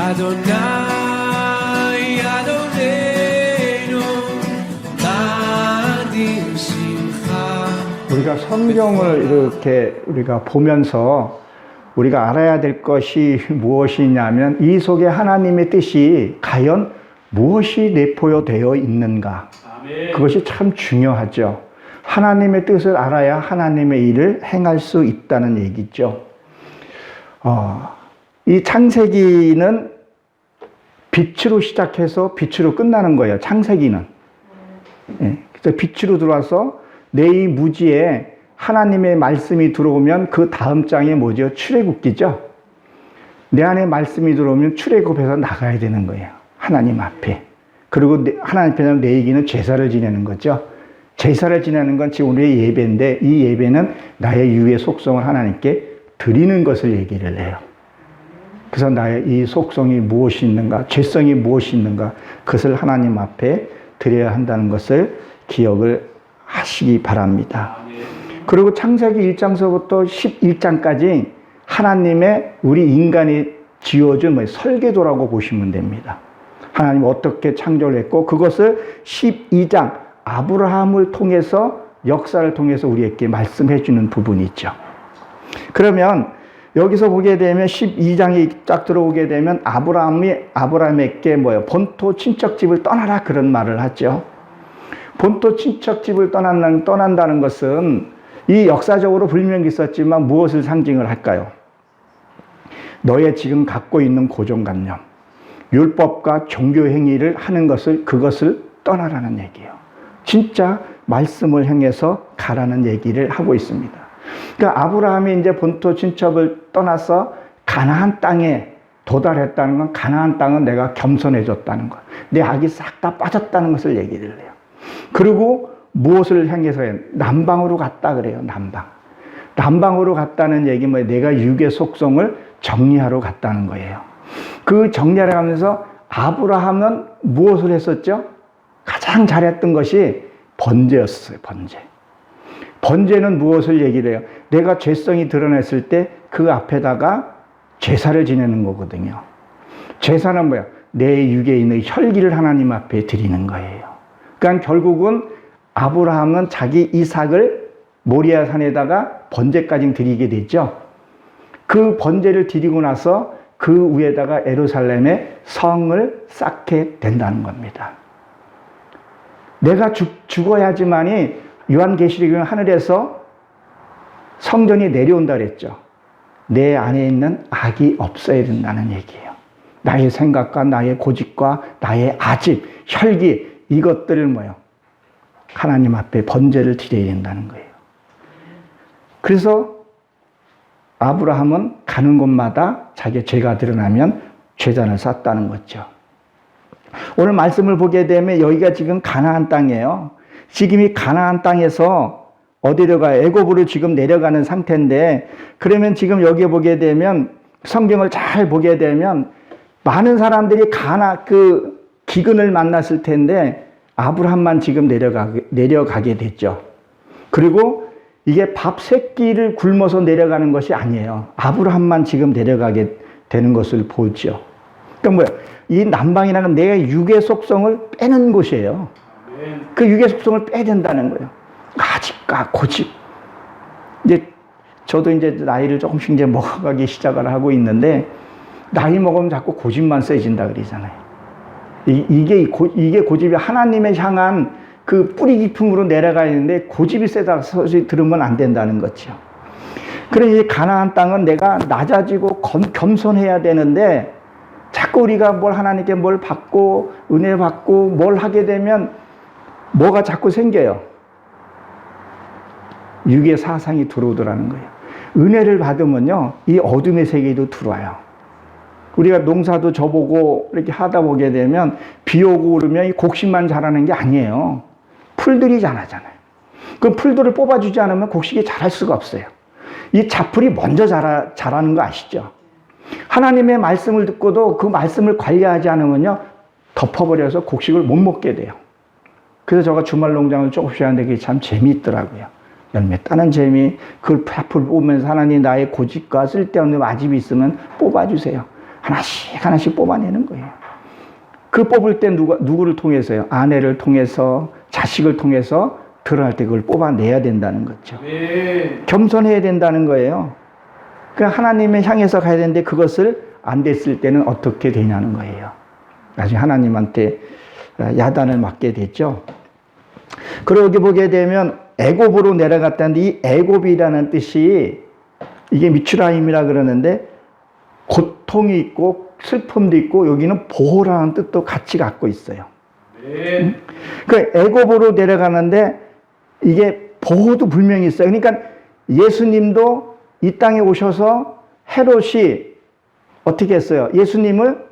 Adonai Adonenu Nadim Simcha. 우리가 성경을 이렇게 우리가 보면서 우리가 알아야 될 것이 무엇이냐면 이 속에 하나님의 뜻이 과연 무엇이 내포되어 있는가. 그것이 참 중요하죠. 하나님의 뜻을 알아야 하나님의 일을 행할 수 있다는 얘기죠. 이 창세기는 빛으로 시작해서 빛으로 끝나는 거예요. 창세기는. 그래서 빛으로 들어와서 내 이 무지에 하나님의 말씀이 들어오면 그 다음 장이 뭐죠? 출애굽기죠. 내 안에 말씀이 들어오면 출애굽해서 나가야 되는 거예요. 하나님 앞에. 그리고 하나님 앞에 내 얘기는 제사를 지내는 거죠. 제사를 지내는 건 지금 우리의 예배인데 이 예배는 나의 유의 속성을 하나님께 드리는 것을 얘기를 해요. 그래서 나의 이 속성이 무엇이 있는가, 죄성이 무엇이 있는가, 그것을 하나님 앞에 드려야 한다는 것을 기억을 하시기 바랍니다. 그리고 창세기 1장서부터 11장까지 하나님의 우리 인간이 지어준 설계도라고 보시면 됩니다. 하나님 어떻게 창조를 했고 그것을 12장 아브라함을 통해서 역사를 통해서 우리에게 말씀해 주는 부분이 있죠. 그러면 여기서 보게 되면 12장이 쫙 들어오게 되면 아브라함에게 본토 친척집을 떠나라 그런 말을 하죠. 본토 친척집을 떠난다는 것은 이 역사적으로 불명이 있었지만 무엇을 상징을 할까요? 너의 지금 갖고 있는 고정관념, 율법과 종교 행위를 하는 그것을 떠나라는 얘기예요. 진짜 말씀을 향해서 가라는 얘기를 하고 있습니다. 그러니까 아브라함이 이제 본토 친척을 떠나서 가나안 땅에 도달했다는 건 가나안 땅은 내가 겸손해졌다는 것, 내 악이 싹 다 빠졌다는 것을 얘기를 해요. 그리고 무엇을 향해서 해요? 남방으로 갔다 그래요. 남방으로 갔다는 얘기는 내가 육의 속성을 정리하러 갔다는 거예요. 그 정리하러 가면서 아브라함은 무엇을 했었죠? 가장 잘했던 것이 번제였어요. 번제는 무엇을 얘기를 해요? 내가 죄성이 드러냈을 때 그 앞에다가 제사를 지내는 거거든요. 제사는 뭐야? 내 육에 있는 혈기를 하나님 앞에 드리는 거예요. 그러니까 결국은 아브라함은 자기 이삭을 모리아 산에다가 번제까지 드리게 되죠. 그 번제를 드리고 나서 그 위에다가 예루살렘에 성을 쌓게 된다는 겁니다. 내가 죽어야지만이 요한계시록은 하늘에서 성전이 내려온다 그랬죠. 내 안에 있는 악이 없어야 된다는 얘기예요. 나의 생각과 나의 고집과 나의 아집, 혈기 이것들을 하나님 앞에 번제를 드려야 된다는 거예요. 그래서 아브라함은 가는 곳마다 자기의 죄가 드러나면 제단을 쌓았다는 거죠. 오늘 말씀을 보게 되면 여기가 지금 가나안 땅이에요. 지금 이 가나안 땅에서 어디로 가요? 애굽으로 지금 내려가는 상태인데, 그러면 지금 여기에 보게 되면 성경을 잘 보게 되면 많은 사람들이 기근을 만났을 텐데 아브라함만 지금 내려가게 됐죠. 그리고 이게 밥 3끼를 굶어서 내려가는 것이 아니에요. 아브라함만 지금 내려가게 되는 것을 보죠. 그러니까 이 남방이라는 내 육의 속성을 빼는 곳이에요. 그 육의 속성을 빼야 된다는 거예요. 아집과 고집. 저도 이제 나이를 조금씩 먹어가기 시작을 하고 있는데, 나이 먹으면 자꾸 고집만 세진다 그러잖아요. 이게 고집이 하나님의 향한 그 뿌리 깊음으로 내려가 있는데 고집이 세다 소리 들으면 안 된다는 거죠. 그래서 이 가나안 땅은 내가 낮아지고 겸손해야 되는데 자꾸 우리가 하나님께 뭘 받고 은혜 받고 뭘 하게 되면 뭐가 자꾸 생겨요? 육의 사상이 들어오더라는 거예요. 은혜를 받으면요, 이 어둠의 세계도 들어와요. 우리가 농사도 져보고 이렇게 하다 보게 되면 비 오고 그러면 이 곡식만 자라는 게 아니에요. 풀들이 자라잖아요. 그 풀들을 뽑아주지 않으면 곡식이 자랄 수가 없어요. 이 잡풀이 먼저 자라는 거 아시죠? 하나님의 말씀을 듣고도 그 말씀을 관리하지 않으면요, 덮어버려서 곡식을 못 먹게 돼요. 그래서 제가 주말 농장을 조금씩 하는데 그게 참 재미있더라고요. 열매 따는 재미, 그걸 풀 뽑으면서 하나님 나의 고집과 쓸데없는 아집이 있으면 뽑아주세요. 하나씩 하나씩 뽑아내는 거예요. 그 뽑을 때 누구를 통해서요? 아내를 통해서, 자식을 통해서 드러날 때 그걸 뽑아내야 된다는 거죠. 겸손해야 된다는 거예요. 그러니까 하나님을 향해서 가야 되는데 그것을 안 됐을 때는 어떻게 되냐는 거예요. 나중에 하나님한테 야단을 맞게 됐죠. 그러게 보게 되면 애굽으로 내려갔다는데 이 애굽이라는 뜻이 이게 미추라임이라 그러는데 고통이 있고 슬픔도 있고 여기는 보호라는 뜻도 같이 갖고 있어요. 그 애굽으로 내려가는데 이게 보호도 분명히 있어요. 그러니까 예수님도 이 땅에 오셔서 헤롯이 어떻게 했어요? 예수님을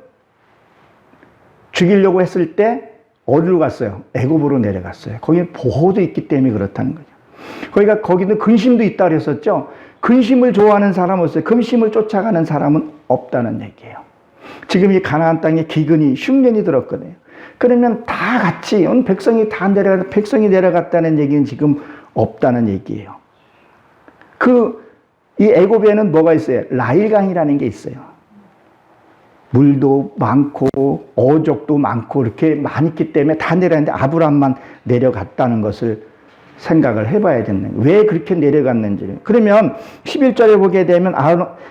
죽이려고 했을 때 어디로 갔어요? 애굽으로 내려갔어요. 거기는 보호도 있기 때문에 그렇다는 거죠. 그러니까 거기는 근심도 있다 그랬었죠. 근심을 좋아하는 사람은 없어요. 근심을 쫓아가는 사람은 없다는 얘기예요. 지금 이 가나안 땅에 기근이 흉년이 들었거든요. 그러면 다 같이 백성이 내려갔다는 얘기는 지금 없다는 얘기예요. 이 애굽에는 뭐가 있어요? 라일강이라는 게 있어요. 물도 많고 어족도 많고 이렇게 많이 있기 때문에 다 내려갔는데 아브람만 내려갔다는 것을 생각을 해봐야 되는 거예요. 왜 그렇게 내려갔는지. 그러면 11절에 보게 되면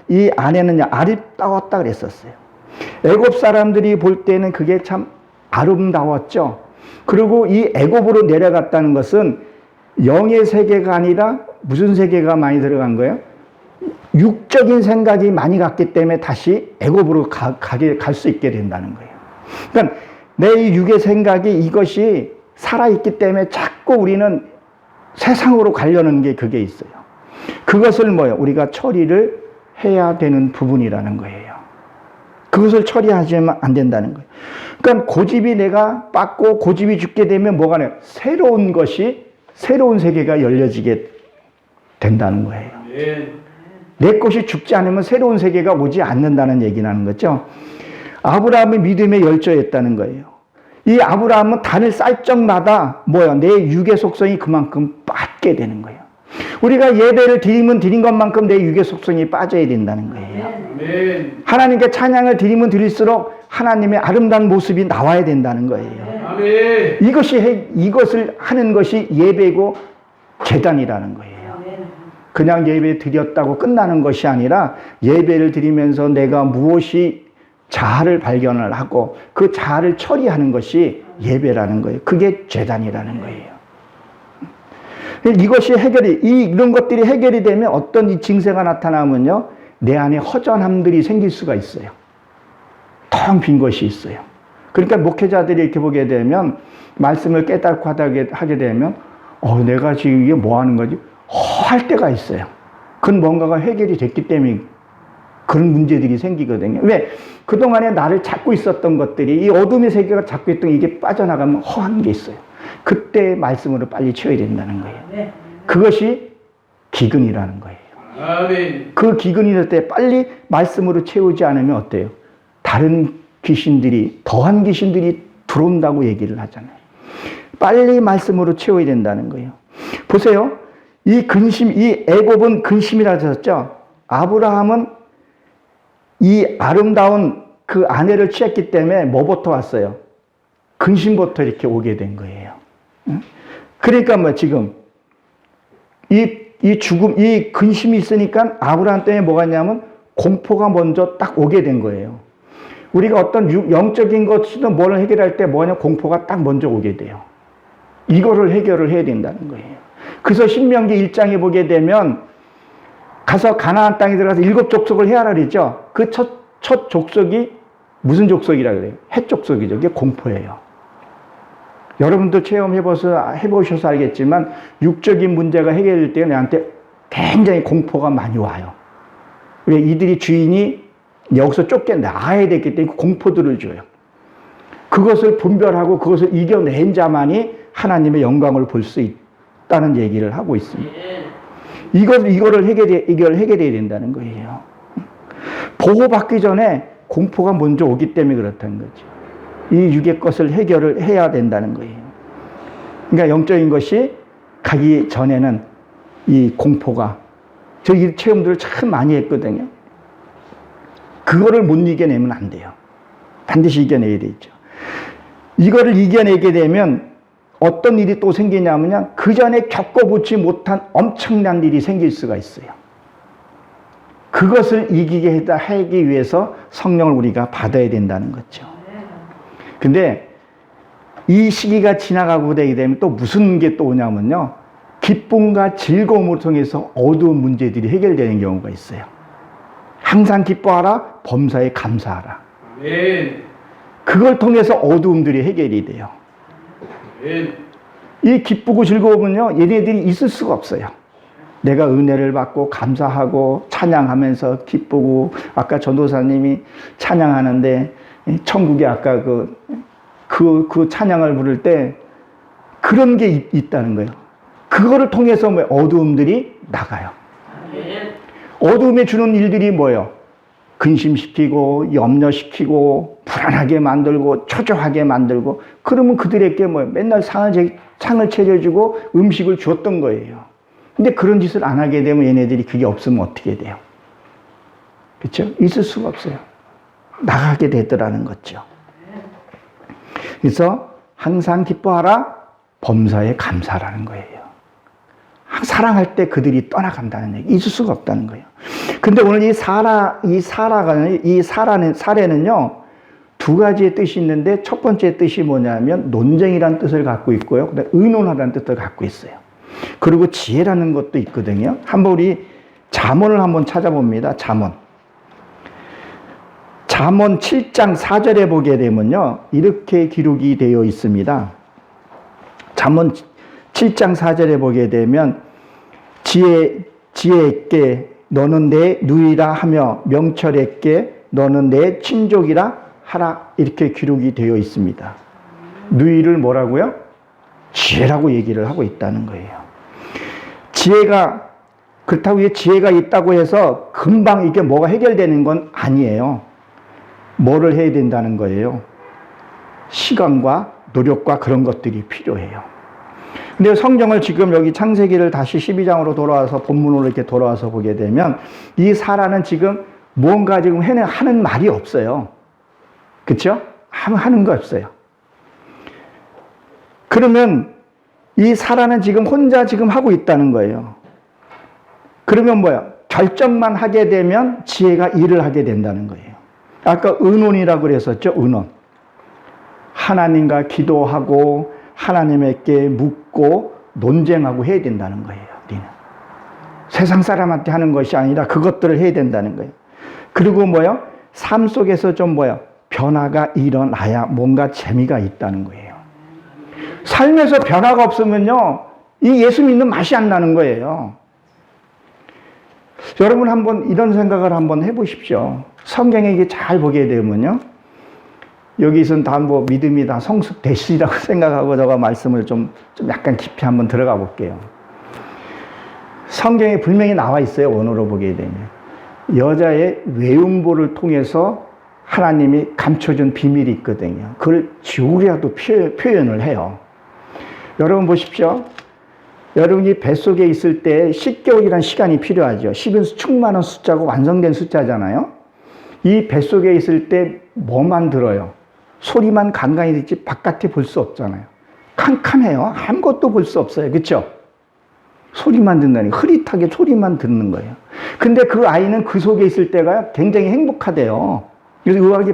이 아내는 아름다웠다 그랬었어요. 애굽 사람들이 볼 때는 그게 참 아름다웠죠. 그리고 이 애굽으로 내려갔다는 것은 영의 세계가 아니라 무슨 세계가 많이 들어간 거예요? 육적인 생각이 많이 갔기 때문에 다시 애굽으로 갈 수 있게 된다는 거예요. 그러니까 내 육의 생각이 이것이 살아있기 때문에 자꾸 우리는 세상으로 가려는 게 그게 있어요. 그것을 우리가 처리를 해야 되는 부분이라는 거예요. 그것을 처리하지만 안 된다는 거예요. 그러니까 고집이 내가 빻고 고집이 죽게 되면 뭐가 나요? 새로운 세계가 열려지게 된다는 거예요. 내 것이 죽지 않으면 새로운 세계가 오지 않는다는 얘기라는 거죠. 아브라함의 믿음에 열저했다는 거예요. 이 아브라함은 단을 쌀 적마다 내 육의 속성이 그만큼 빠지게 되는 거예요. 우리가 예배를 드리면 드린 것만큼 내 육의 속성이 빠져야 된다는 거예요. 아멘. 하나님께 찬양을 드리면 드릴수록 하나님의 아름다운 모습이 나와야 된다는 거예요. 아멘. 이것을 하는 것이 예배고 제단이라는 거예요. 그냥 예배 드렸다고 끝나는 것이 아니라 예배를 드리면서 내가 무엇이 자아를 발견을 하고 그 자아를 처리하는 것이 예배라는 거예요. 그게 제단이라는 거예요. 이것이 이런 것들이 해결이 되면 어떤 이 증세가 나타나면요, 내 안에 허전함들이 생길 수가 있어요. 텅 빈 것이 있어요. 그러니까 목회자들이 이렇게 보게 되면 말씀을 깨닫고 하게 되면 내가 지금 이게 뭐 하는 거지? 할 때가 있어요. 그건 뭔가가 해결이 됐기 때문에 그런 문제들이 생기거든요. 왜? 그동안에 나를 잡고 있었던 것들이 이 어둠의 세계가 잡고 있던 이게 빠져나가면 허한 게 있어요. 그때 말씀으로 빨리 채워야 된다는 거예요. 그것이 기근이라는 거예요. 아멘. 그 기근이 될 때 빨리 말씀으로 채우지 않으면 어때요? 다른 귀신들이, 더한 귀신들이 들어온다고 얘기를 하잖아요. 빨리 말씀으로 채워야 된다는 거예요. 보세요. 이 애굽은 근심이라 하셨죠? 아브라함은 이 아름다운 그 아내를 취했기 때문에 뭐부터 왔어요? 근심부터 이렇게 오게 된 거예요. 그러니까 지금 이 근심이 있으니까 아브라함 때문에 뭐가 있냐면 공포가 먼저 딱 오게 된 거예요. 우리가 어떤 영적인 것이든 뭘 해결할 때 공포가 딱 먼저 오게 돼요. 이거를 해결을 해야 된다는 거예요. 그래서 신명기 1장에 보게 되면 가서 가나안 땅에 들어가서 7 족속을 해하라 그랬죠. 그 첫 족속이 무슨 족속이라 그래요? 헷 족속이죠. 그게 공포예요. 여러분도 해보셔서 알겠지만 육적인 문제가 해결될 때 내한테 굉장히 공포가 많이 와요. 왜? 이들이 주인이 여기서 쫓겨나가야 되기 때문에 공포들을 줘요. 그것을 분별하고 그것을 이겨낸 자만이 하나님의 영광을 볼 수 있다는 얘기를 하고 있습니다. 이거를 해결해야 된다는 거예요. 보호받기 전에 공포가 먼저 오기 때문에 그렇다는 거죠. 이 육의 것을 해결을 해야 된다는 거예요. 그러니까 영적인 것이 가기 전에는 이 공포가, 저 이 체험들을 참 많이 했거든요. 그거를 못 이겨내면 안 돼요. 반드시 이겨내야 되죠. 이거를 이겨내게 되면 어떤 일이 또 생기냐면요. 그 전에 겪어보지 못한 엄청난 일이 생길 수가 있어요. 그것을 이기게 하기 위해서 성령을 우리가 받아야 된다는 거죠. 근데 이 시기가 지나가고 되게 되면 또 무슨 게 또 오냐면요. 기쁨과 즐거움을 통해서 어두운 문제들이 해결되는 경우가 있어요. 항상 기뻐하라, 범사에 감사하라. 그걸 통해서 어두움들이 해결이 돼요. 이 기쁘고 즐거움은요, 얘네들이 있을 수가 없어요. 내가 은혜를 받고 감사하고 찬양하면서 기쁘고, 아까 전도사님이 찬양하는데 천국에 아까 그 찬양을 부를 때 그런 게 있다는 거예요. 그거를 통해서 어두움들이 나가요. 어두움에 주는 일들이 뭐예요? 근심시키고 염려시키고 불안하게 만들고 초조하게 만들고, 그러면 그들에게 맨날 상을 차려주고 음식을 줬던 거예요. 근데 그런 짓을 안 하게 되면 얘네들이 그게 없으면 어떻게 돼요? 그렇죠? 있을 수가 없어요. 나가게 되더라는 거죠. 그래서 항상 기뻐하라, 범사에 감사라는 거예요. 사랑할 때 그들이 떠나간다는 얘기, 있을 수가 없다는 거예요. 근데 오늘 이 사례는요, 두 가지의 뜻이 있는데, 첫 번째 뜻이 뭐냐면 논쟁이라는 뜻을 갖고 있고요. 그다음에 의논하라는 뜻을 갖고 있어요. 그리고 지혜라는 것도 있거든요. 한번 우리 잠언을 한번 찾아봅니다. 잠언 7장 4절에 보게 되면요, 이렇게 기록이 되어 있습니다. 잠언 7장 4절에 보게 되면 지혜에게 너는 내 누이라 하며 명철에게 너는 내 친족이라 하라, 이렇게 기록이 되어 있습니다. 누이를 뭐라고요? 지혜라고 얘기를 하고 있다는 거예요. 지혜가, 그렇다고 해 지혜가 있다고 해서 금방 이게 뭐가 해결되는 건 아니에요. 뭐를 해야 된다는 거예요? 시간과 노력과 그런 것들이 필요해요. 근데 성경을 지금 여기 창세기를 다시 12장으로 돌아와서 본문으로 이렇게 돌아와서 보게 되면 이 사라는 지금 뭔가 지금 하는 말이 없어요. 그렇죠? 하는 거 없어요. 그러면 이 사라는 지금 혼자 지금 하고 있다는 거예요. 그러면 뭐야? 결정만 하게 되면 지혜가 일을 하게 된다는 거예요. 아까 의논이라고 그랬었죠? 의논. 하나님과 기도하고 하나님께 묻고 논쟁하고 해야 된다는 거예요. 우리는 세상 사람한테 하는 것이 아니라 그것들을 해야 된다는 거예요. 그리고 뭐요? 삶 속에서 좀 뭐요? 변화가 일어나야 뭔가 재미가 있다는 거예요. 삶에서 변화가 없으면요, 이 예수 믿는 맛이 안 나는 거예요. 여러분 한번 이런 생각을 한번 해보십시오. 성경에 이게 잘 보게 되면요, 여기서는 다 믿음이 다 성숙되시라고 생각하고 제가 말씀을 좀 약간 깊이 한번 들어가 볼게요. 성경에 분명히 나와 있어요. 원어로 보게 되면 여자의 외음보를 통해서 하나님이 감춰준 비밀이 있거든요. 그걸 지우개라도 표현을 해요. 여러분 보십시오. 여러분이 뱃속에 있을 때 10개월이라는 시간이 필요하죠. 10은 충만한 숫자고 완성된 숫자잖아요. 이 뱃속에 있을 때 뭐만 들어요? 소리만 간간히 듣지 바깥에 볼 수 없잖아요. 캄캄해요. 아무것도 볼 수 없어요. 그렇죠? 소리만 듣는다니, 흐릿하게 소리만 듣는 거예요. 근데 그 아이는 그 속에 있을 때가 굉장히 행복하대요. 그래서 의학이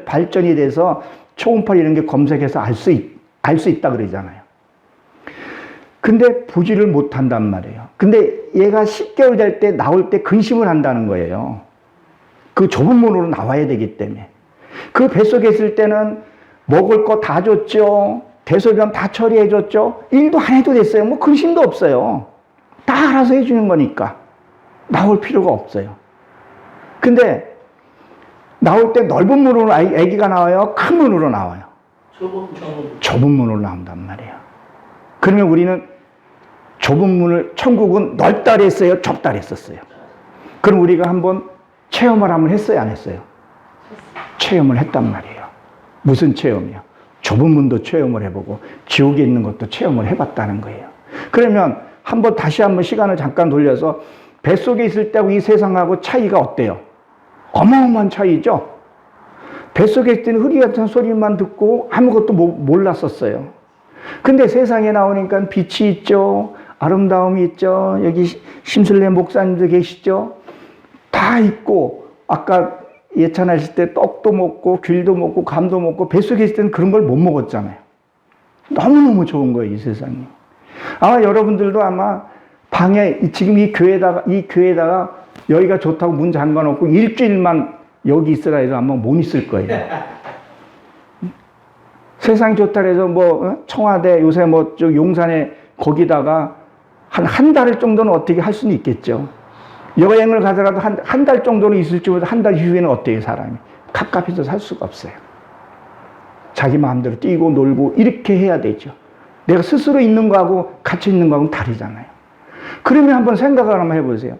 발전이 돼서 초음파 이런 게 검색해서 알 수 있다 그러잖아요. 근데 보지를 못한단 말이에요. 근데 얘가 10개월 될 때 나올 때 근심을 한다는 거예요. 그 좁은 문으로 나와야 되기 때문에. 그 뱃속에 있을 때는 먹을 거 다 줬죠. 대소변 다 처리해 줬죠. 일도 안 해도 됐어요. 뭐 근심도 없어요. 다 알아서 해주는 거니까 나올 필요가 없어요. 근데 나올 때 넓은 문으로 아기가 나와요? 큰 문으로 나와요? 좁은 문으로 나온단 말이에요. 그러면 우리는 좁은 문을, 천국은 넓다 그랬어요? 좁다 그랬었어요? 그럼 우리가 한번 체험을 한번 했어요? 안 했어요? 체험을 했단 말이에요. 무슨 체험이요? 좁은 문도 체험을 해보고 지옥에 있는 것도 체험을 해봤다는 거예요. 그러면 다시 한번 시간을 잠깐 돌려서 뱃속에 있을 때하고 이 세상하고 차이가 어때요? 어마어마한 차이죠. 뱃속에 있을 때는 흐리 같은 소리만 듣고 아무것도 몰랐었어요. 근데 세상에 나오니까 빛이 있죠. 아름다움이 있죠. 여기 심술래 목사님도 계시죠. 다 있고, 아까 예찬하실 때 떡도 먹고 귤도 먹고 감도 먹고 뱃속에 있을 때는 그런 걸 못 먹었잖아요. 너무너무 좋은 거예요, 이 세상이. 아마 여러분들도 아마 방에 지금 이 교회에다가 여기가 좋다고 문 잠가놓고 일주일만 여기 있으라 해서 아마 못 있을 거예요. 세상이 좋다 해서 뭐 청와대 요새 뭐 저 용산에 거기다가 한 달 정도는 어떻게 할 수는 있겠죠. 여행을 가더라도 한 달 정도는 있을지 모르도 한 달 이후에는 어때요, 사람이? 갑갑해서 살 수가 없어요. 자기 마음대로 뛰고 놀고 이렇게 해야 되죠. 내가 스스로 있는 거하고 같이 있는 거하고는 다르잖아요. 그러면 한번 생각을 한번 해보세요.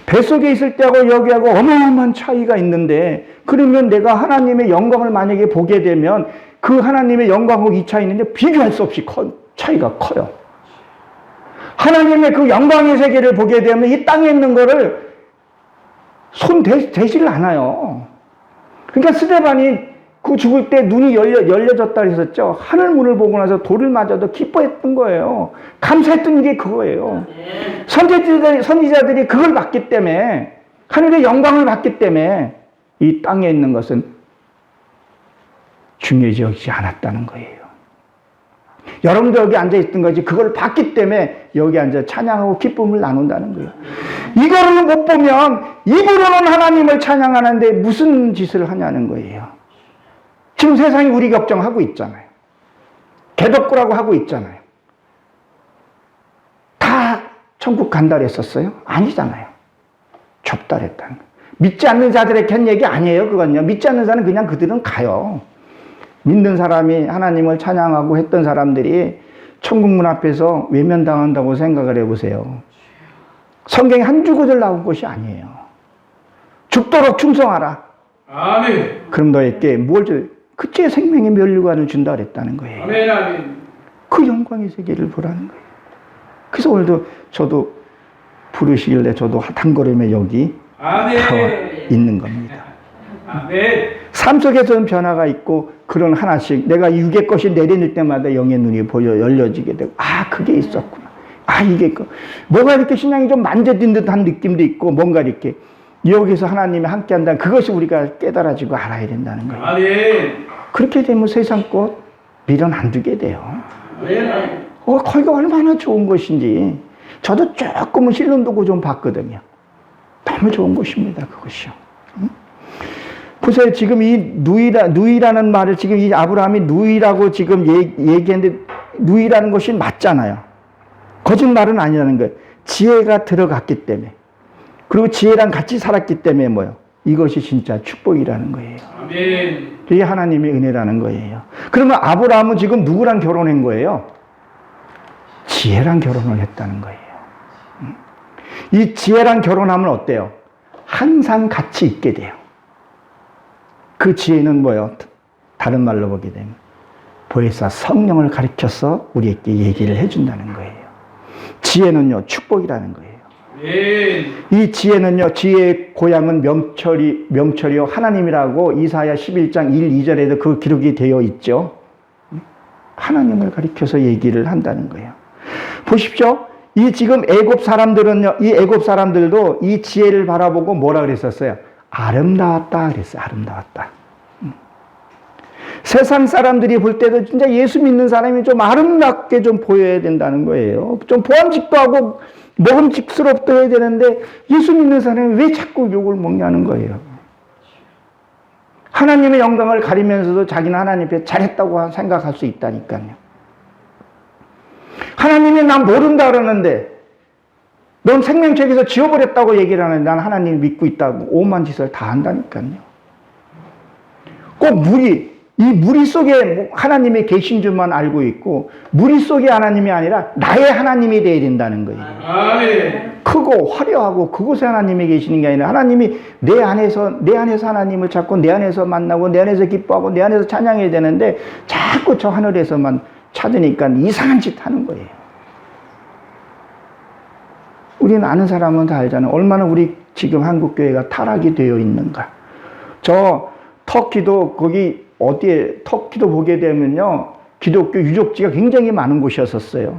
뱃속에 있을 때하고 여기하고 어마어마한 차이가 있는데, 그러면 내가 하나님의 영광을 만약에 보게 되면 그 하나님의 영광하고 이 차이는 비교할 수 없이 차이가 커요. 하나님의 그 영광의 세계를 보게 되면 이 땅에 있는 거를 손 대지를 않아요. 그러니까 스데반이 그 죽을 때 눈이 열려졌다 그랬었죠. 하늘 문을 보고 나서 돌을 맞아도 기뻐했던 거예요. 감사했던 게 그거예요. 선지자들이 그걸 봤기 때문에, 하늘의 영광을 봤기 때문에 이 땅에 있는 것은 중요하지 여기지 않았다는 거예요. 여러분도 여기 앉아있던 거지 그걸 봤기 때문에 여기 앉아 찬양하고 기쁨을 나눈다는 거예요. 이거를 못 보면 입으로는 하나님을 찬양하는데 무슨 짓을 하냐는 거예요. 지금 세상이 우리 걱정하고 있잖아요. 개덕구라고 하고 있잖아요. 다 천국 간다 그랬었어요? 아니잖아요. 좁다 그랬다는 거예요. 믿지 않는 자들에게 한 얘기 아니에요. 그건요. 믿지 않는 자는 그냥 그들은 가요. 믿는 사람이 하나님을 찬양하고 했던 사람들이 천국 문 앞에서 외면당한다고 생각을 해보세요. 성경에 한두 구절 나온 것이 아니에요. 죽도록 충성하라. 아멘. 그럼 너에게 뭘 줘? 그때 생명의 면류관을 준다 그랬다는 거예요. 아멘, 아멘. 그 영광의 세계를 보라는 거예요. 그래서 오늘도 저도 부르시길래 저도 한 걸음에 여기 나와 있는 겁니다. 아멘. 삶 속에서는 변화가 있고 그런 하나씩 내가 육의 것이 내려질 때마다 영의 눈이 보여 열려지게 되고, 아 그게 있었구나. 아 이게 뭐가 이렇게 신앙이 좀 만져진 듯한 느낌도 있고 뭔가 이렇게 여기서 하나님이 함께한다는 그것이 우리가 깨달아지고 알아야 된다는 거예요. 아멘. 그렇게 되면 세상 것 미련 안 두게 돼요. 아멘. 거기가 얼마나 좋은 것인지 저도 조금은 신론도고 좀 봤거든요. 너무 좋은 곳입니다, 그것이요. 보세요. 지금 이 누이라는 말을 지금 이 아브라함이 누이라고 지금 얘기했는데 누이라는 것이 맞잖아요. 거짓말은 아니라는 거예요. 지혜가 들어갔기 때문에. 그리고 지혜랑 같이 살았기 때문에 뭐요? 이것이 진짜 축복이라는 거예요. 아멘. 이게 하나님의 은혜라는 거예요. 그러면 아브라함은 지금 누구랑 결혼한 거예요? 지혜랑 결혼을 했다는 거예요. 이 지혜랑 결혼하면 어때요? 항상 같이 있게 돼요. 그 지혜는 뭐예요? 다른 말로 보게 되면 보혜사 성령을 가리켜서 우리에게 얘기를 해준다는 거예요. 지혜는요, 축복이라는 거예요. 이 지혜는요, 지혜의 고향은 명철이요 하나님이라고 이사야 11장 1, 2절에도 그 기록이 되어 있죠. 하나님을 가리켜서 얘기를 한다는 거예요. 보십시오. 이 지금 애굽 사람들은요, 이 애굽 사람들도 이 지혜를 바라보고 뭐라 그랬었어요? 아름다웠다 그랬어요. 아름다웠다. 세상 사람들이 볼 때도 진짜 예수 믿는 사람이 좀 아름답게 좀 보여야 된다는 거예요. 좀 보암직도 하고 먹음직스럽도 해야 되는데 예수 믿는 사람이 왜 자꾸 욕을 먹냐는 거예요. 하나님의 영광을 가리면서도 자기는 하나님 앞에 잘했다고 생각할 수 있다니까요. 하나님이 난 모른다 그러는데 넌 생명책에서 지워버렸다고 얘기를 하는데 난 하나님을 믿고 있다고 오만 짓을 다 한다니까요. 꼭 이 무리 속에 하나님이 계신 줄만 알고 있고 무리 속에 하나님이 아니라 나의 하나님이 되어야 된다는 거예요. 아멘. 크고 화려하고 그곳에 하나님이 계시는 게 아니라 하나님이 내 안에서 하나님을 찾고 내 안에서 만나고 내 안에서 기뻐하고 내 안에서 찬양해야 되는데 자꾸 저 하늘에서만 찾으니까 이상한 짓 하는 거예요. 우리는 아는 사람은 다 알잖아요. 얼마나 우리 지금 한국교회가 타락이 되어 있는가. 저 터키도 거기 어디에 터키도 보게 되면요. 기독교 유적지가 굉장히 많은 곳이었었어요.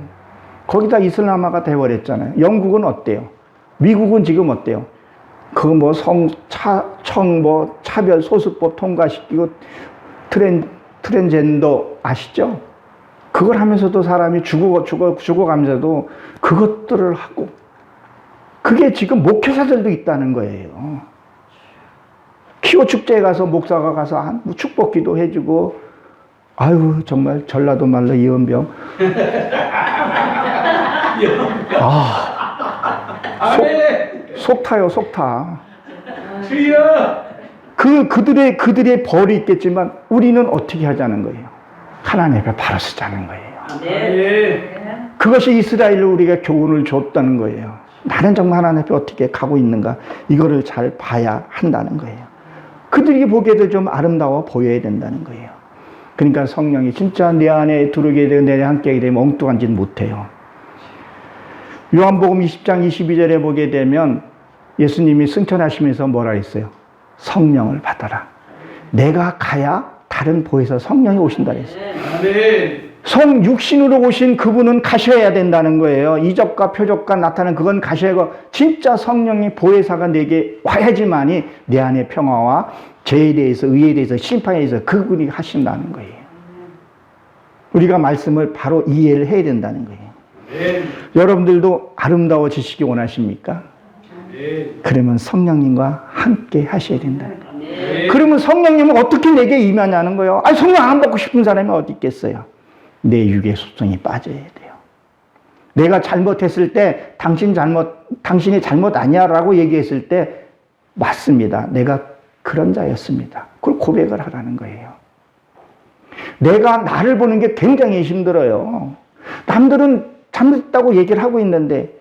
거기다 이슬람화가 돼버렸잖아요. 영국은 어때요? 미국은 지금 어때요? 그 뭐 뭐 차별 소수법 통과시키고 트랜스젠더 아시죠? 그걸 하면서도 사람이 죽어가면서도 그것들을 하고 그게 지금 목회자들도 있다는 거예요. 키오 축제에 가서 목사가 가서 축복기도 해주고 아유 정말 전라도 말로 이은병 속 타요 속 타. 그들의 벌이 있겠지만 우리는 어떻게 하자는 거예요? 하나님 앞에 바로 서자는 거예요. 그것이 이스라엘로 우리가 교훈을 줬다는 거예요. 나는 정말 하나님 앞에 어떻게 가고 있는가 이거를 잘 봐야 한다는 거예요. 그들이 보기에도 좀 아름다워 보여야 된다는 거예요. 그러니까 성령이 진짜 내 안에 들어오게 되고 내 안에 함께하게 되면 엉뚱한 짓 못해요. 요한복음 20장 22절에 보게 되면 예수님이 승천하시면서 뭐라 했어요? 성령을 받아라. 내가 가야 다른 보혜사 성령이 오신다 했어요. 성 육신으로 오신 그분은 가셔야 된다는 거예요. 이적과 표적과 나타나는 그건 가셔야 하고 진짜 성령이 보혜사가 내게 와야지만이 내 안에 평화와 죄에 대해서 의에 대해서 심판에 대해서 그분이 하신다는 거예요. 우리가 말씀을 바로 이해를 해야 된다는 거예요. 여러분들도 아름다워지시기 원하십니까? 그러면 성령님과 함께 하셔야 된다는 거예요. 그러면 성령님은 어떻게 내게 임하냐는 거예요. 아니 성령 안 받고 싶은 사람이 어디 있겠어요? 내 육의 속성이 빠져야 돼요. 내가 잘못했을 때 당신이 잘못 아니야 라고 얘기했을 때 맞습니다. 내가 그런 자였습니다. 그걸 고백을 하라는 거예요. 내가 나를 보는 게 굉장히 힘들어요. 남들은 잘못했다고 얘기를 하고 있는데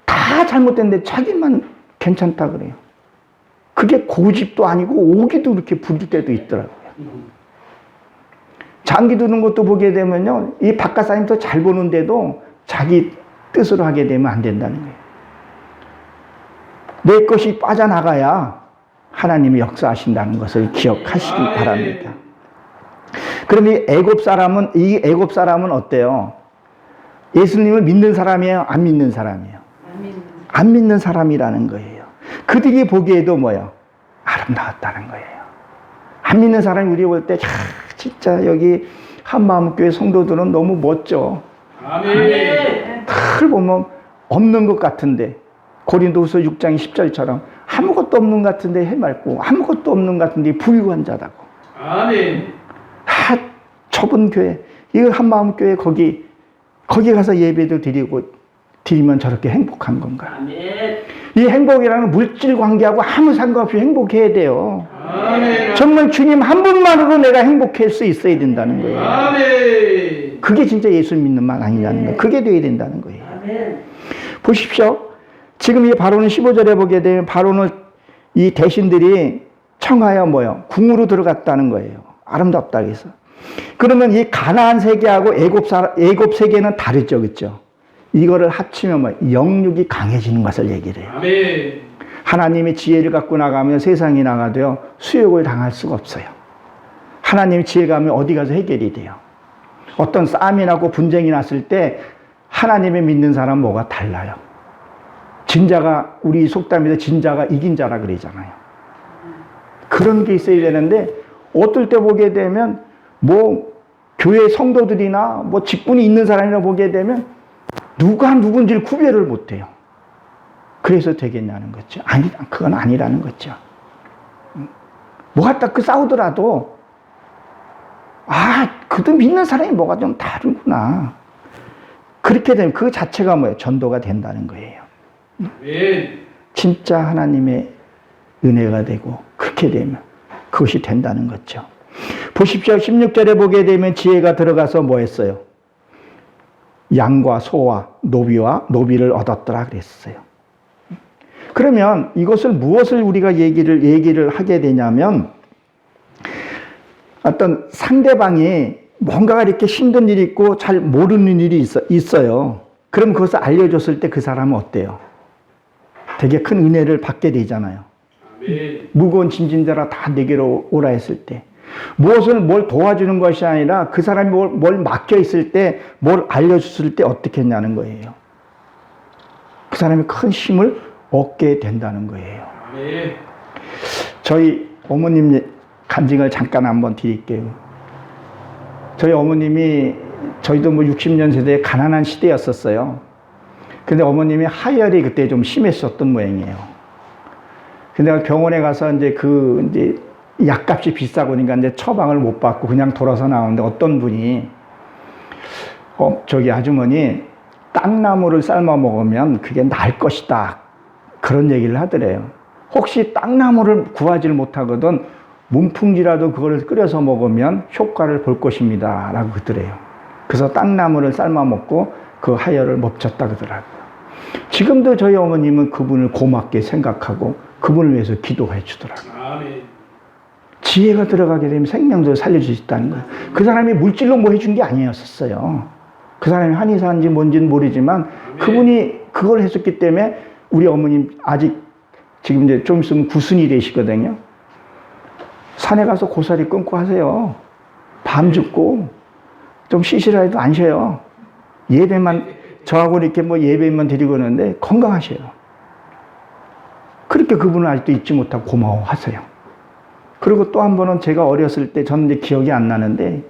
다 잘못됐는데 자기만 괜찮다 그래요. 그게 고집도 아니고 오기도 그렇게 부릴 때도 있더라고요. 장기 두는 것도 보게 되면요, 이 바깥 사람이 더 잘 보는데도 자기 뜻으로 하게 되면 안 된다는 거예요. 내 것이 빠져나가야 하나님이 역사하신다는 것을 기억하시기 바랍니다. 그럼 이 애굽 사람은 어때요? 예수님을 믿는 사람이에요? 안 믿는 사람이에요? 안 믿는 사람이라는 거예요. 그들이 보기에도 뭐예요? 아름다웠다는 거예요. 안 믿는 사람이 우리 볼 때 진짜 여기 한마음교회 성도들은 너무 멋져. 아멘. 다 보면 없는 것 같은데 고린도후서 6장 10절처럼 아무것도 없는 것 같은데 해맑고 아무것도 없는 것 같은데 부유한 자다고. 아멘. 다 좁은 교회. 이거 한마음교회 거기 가서 예배도 드리면 저렇게 행복한 건가? 아멘. 이 행복이라는 물질 관계하고 아무 상관없이 행복해야 돼요. 아멘. 정말 주님 한 분만으로 내가 행복할 수 있어야 된다는 거예요. 아멘. 그게 진짜 예수 믿는 말 아니냐는 거예요. 그게 돼야 된다는 거예요. 아멘. 보십시오. 지금 이 바로는 15절에 보게 되면 바로는 이 대신들이 청하여 뭐요? 궁으로 들어갔다는 거예요. 아름답다 해서. 그러면 이 가나안 세계하고 애굽 세계는 다르죠. 그렇죠? 이거를 합치면 뭐 영육이 강해지는 것을 얘기를 해요. 아멘. 하나님의 지혜를 갖고 나가면 세상에 나가도요 수욕을 당할 수가 없어요. 하나님의 지혜가 가면 어디 가서 해결이 돼요. 어떤 싸움이 나고 분쟁이 났을 때 하나님의 믿는 사람은 뭐가 달라요. 진자가 우리 속담에서 진자가 이긴 자라 그러잖아요. 그런 게 있어야 되는데 어떨 때 보게 되면 뭐 교회 성도들이나 뭐 직분이 있는 사람이라 보게 되면 누가 누군지를 구별을 못해요. 그래서 되겠냐는 거죠. 아니, 그건 아니라는 거죠. 뭐가 딱 그 싸우더라도 그도 믿는 사람이 뭐가 좀 다르구나. 그렇게 되면 그 자체가 뭐예요? 전도가 된다는 거예요. 아멘. 진짜 하나님의 은혜가 되고 그렇게 되면 그것이 된다는 거죠. 보십시오. 16절에 보게 되면 지혜가 들어가서 뭐 했어요? 양과 소와 노비를 얻었더라 그랬어요. 그러면 이것을 무엇을 우리가 얘기를 하게 되냐면 어떤 상대방이 뭔가가 이렇게 힘든 일이 있고 잘 모르는 일이 있어요. 그럼 그것을 알려줬을 때 그 사람은 어때요? 되게 큰 은혜를 받게 되잖아요. 아멘. 무거운 짐진자라 다 내게로 오라 했을 때 뭘 도와주는 것이 아니라 그 사람이 뭘 맡겨 있을 때 뭘 알려줬을 때 어떻게 했냐는 거예요. 그 사람이 큰 힘을 얻게 된다는 거예요. 아멘. 저희 어머님 간증을 잠깐 한번 드릴게요. 저희 어머님이 저희도 뭐 60년 세대에 가난한 시대였었어요. 근데 어머님이 하혈이 그때 좀 심했었던 모양이에요. 근데 병원에 가서 이제 약값이 비싸고 그러니까 이제 처방을 못 받고 그냥 돌아서 나오는데 어떤 분이 저기 아주머니 땅나무를 삶아 먹으면 그게 나을 것이다. 그런 얘기를 하더래요. 혹시 땅나무를 구하지를 못하거든 문풍지라도 그걸 끓여서 먹으면 효과를 볼 것입니다. 라고 그러더래요. 그래서 땅나무를 삶아 먹고 그 하혈을 멈췄다 그러더라고요. 지금도 저희 어머님은 그분을 고맙게 생각하고 그분을 위해서 기도해 주더라고요. 아멘. 지혜가 들어가게 되면 생명도 살려줄 수 있다는 거예요. 그 사람이 물질로 뭐 해준 게 아니었었어요. 그 사람이 한의사인지 뭔지는 모르지만 그분이 그걸 했었기 때문에 우리 어머님 아직 지금 이제 좀 있으면 구순이 되시거든요. 산에 가서 고사리 끊고 하세요. 밤 죽고 좀 쉬시라 해도 안 쉬어요. 예배만 저하고 이렇게 뭐 예배만 드리고 그러는데 건강하셔요. 그렇게 그분을 아직도 잊지 못하고 고마워하세요. 그리고 또 한 번은 제가 어렸을 때 저는 이제 기억이 안 나는데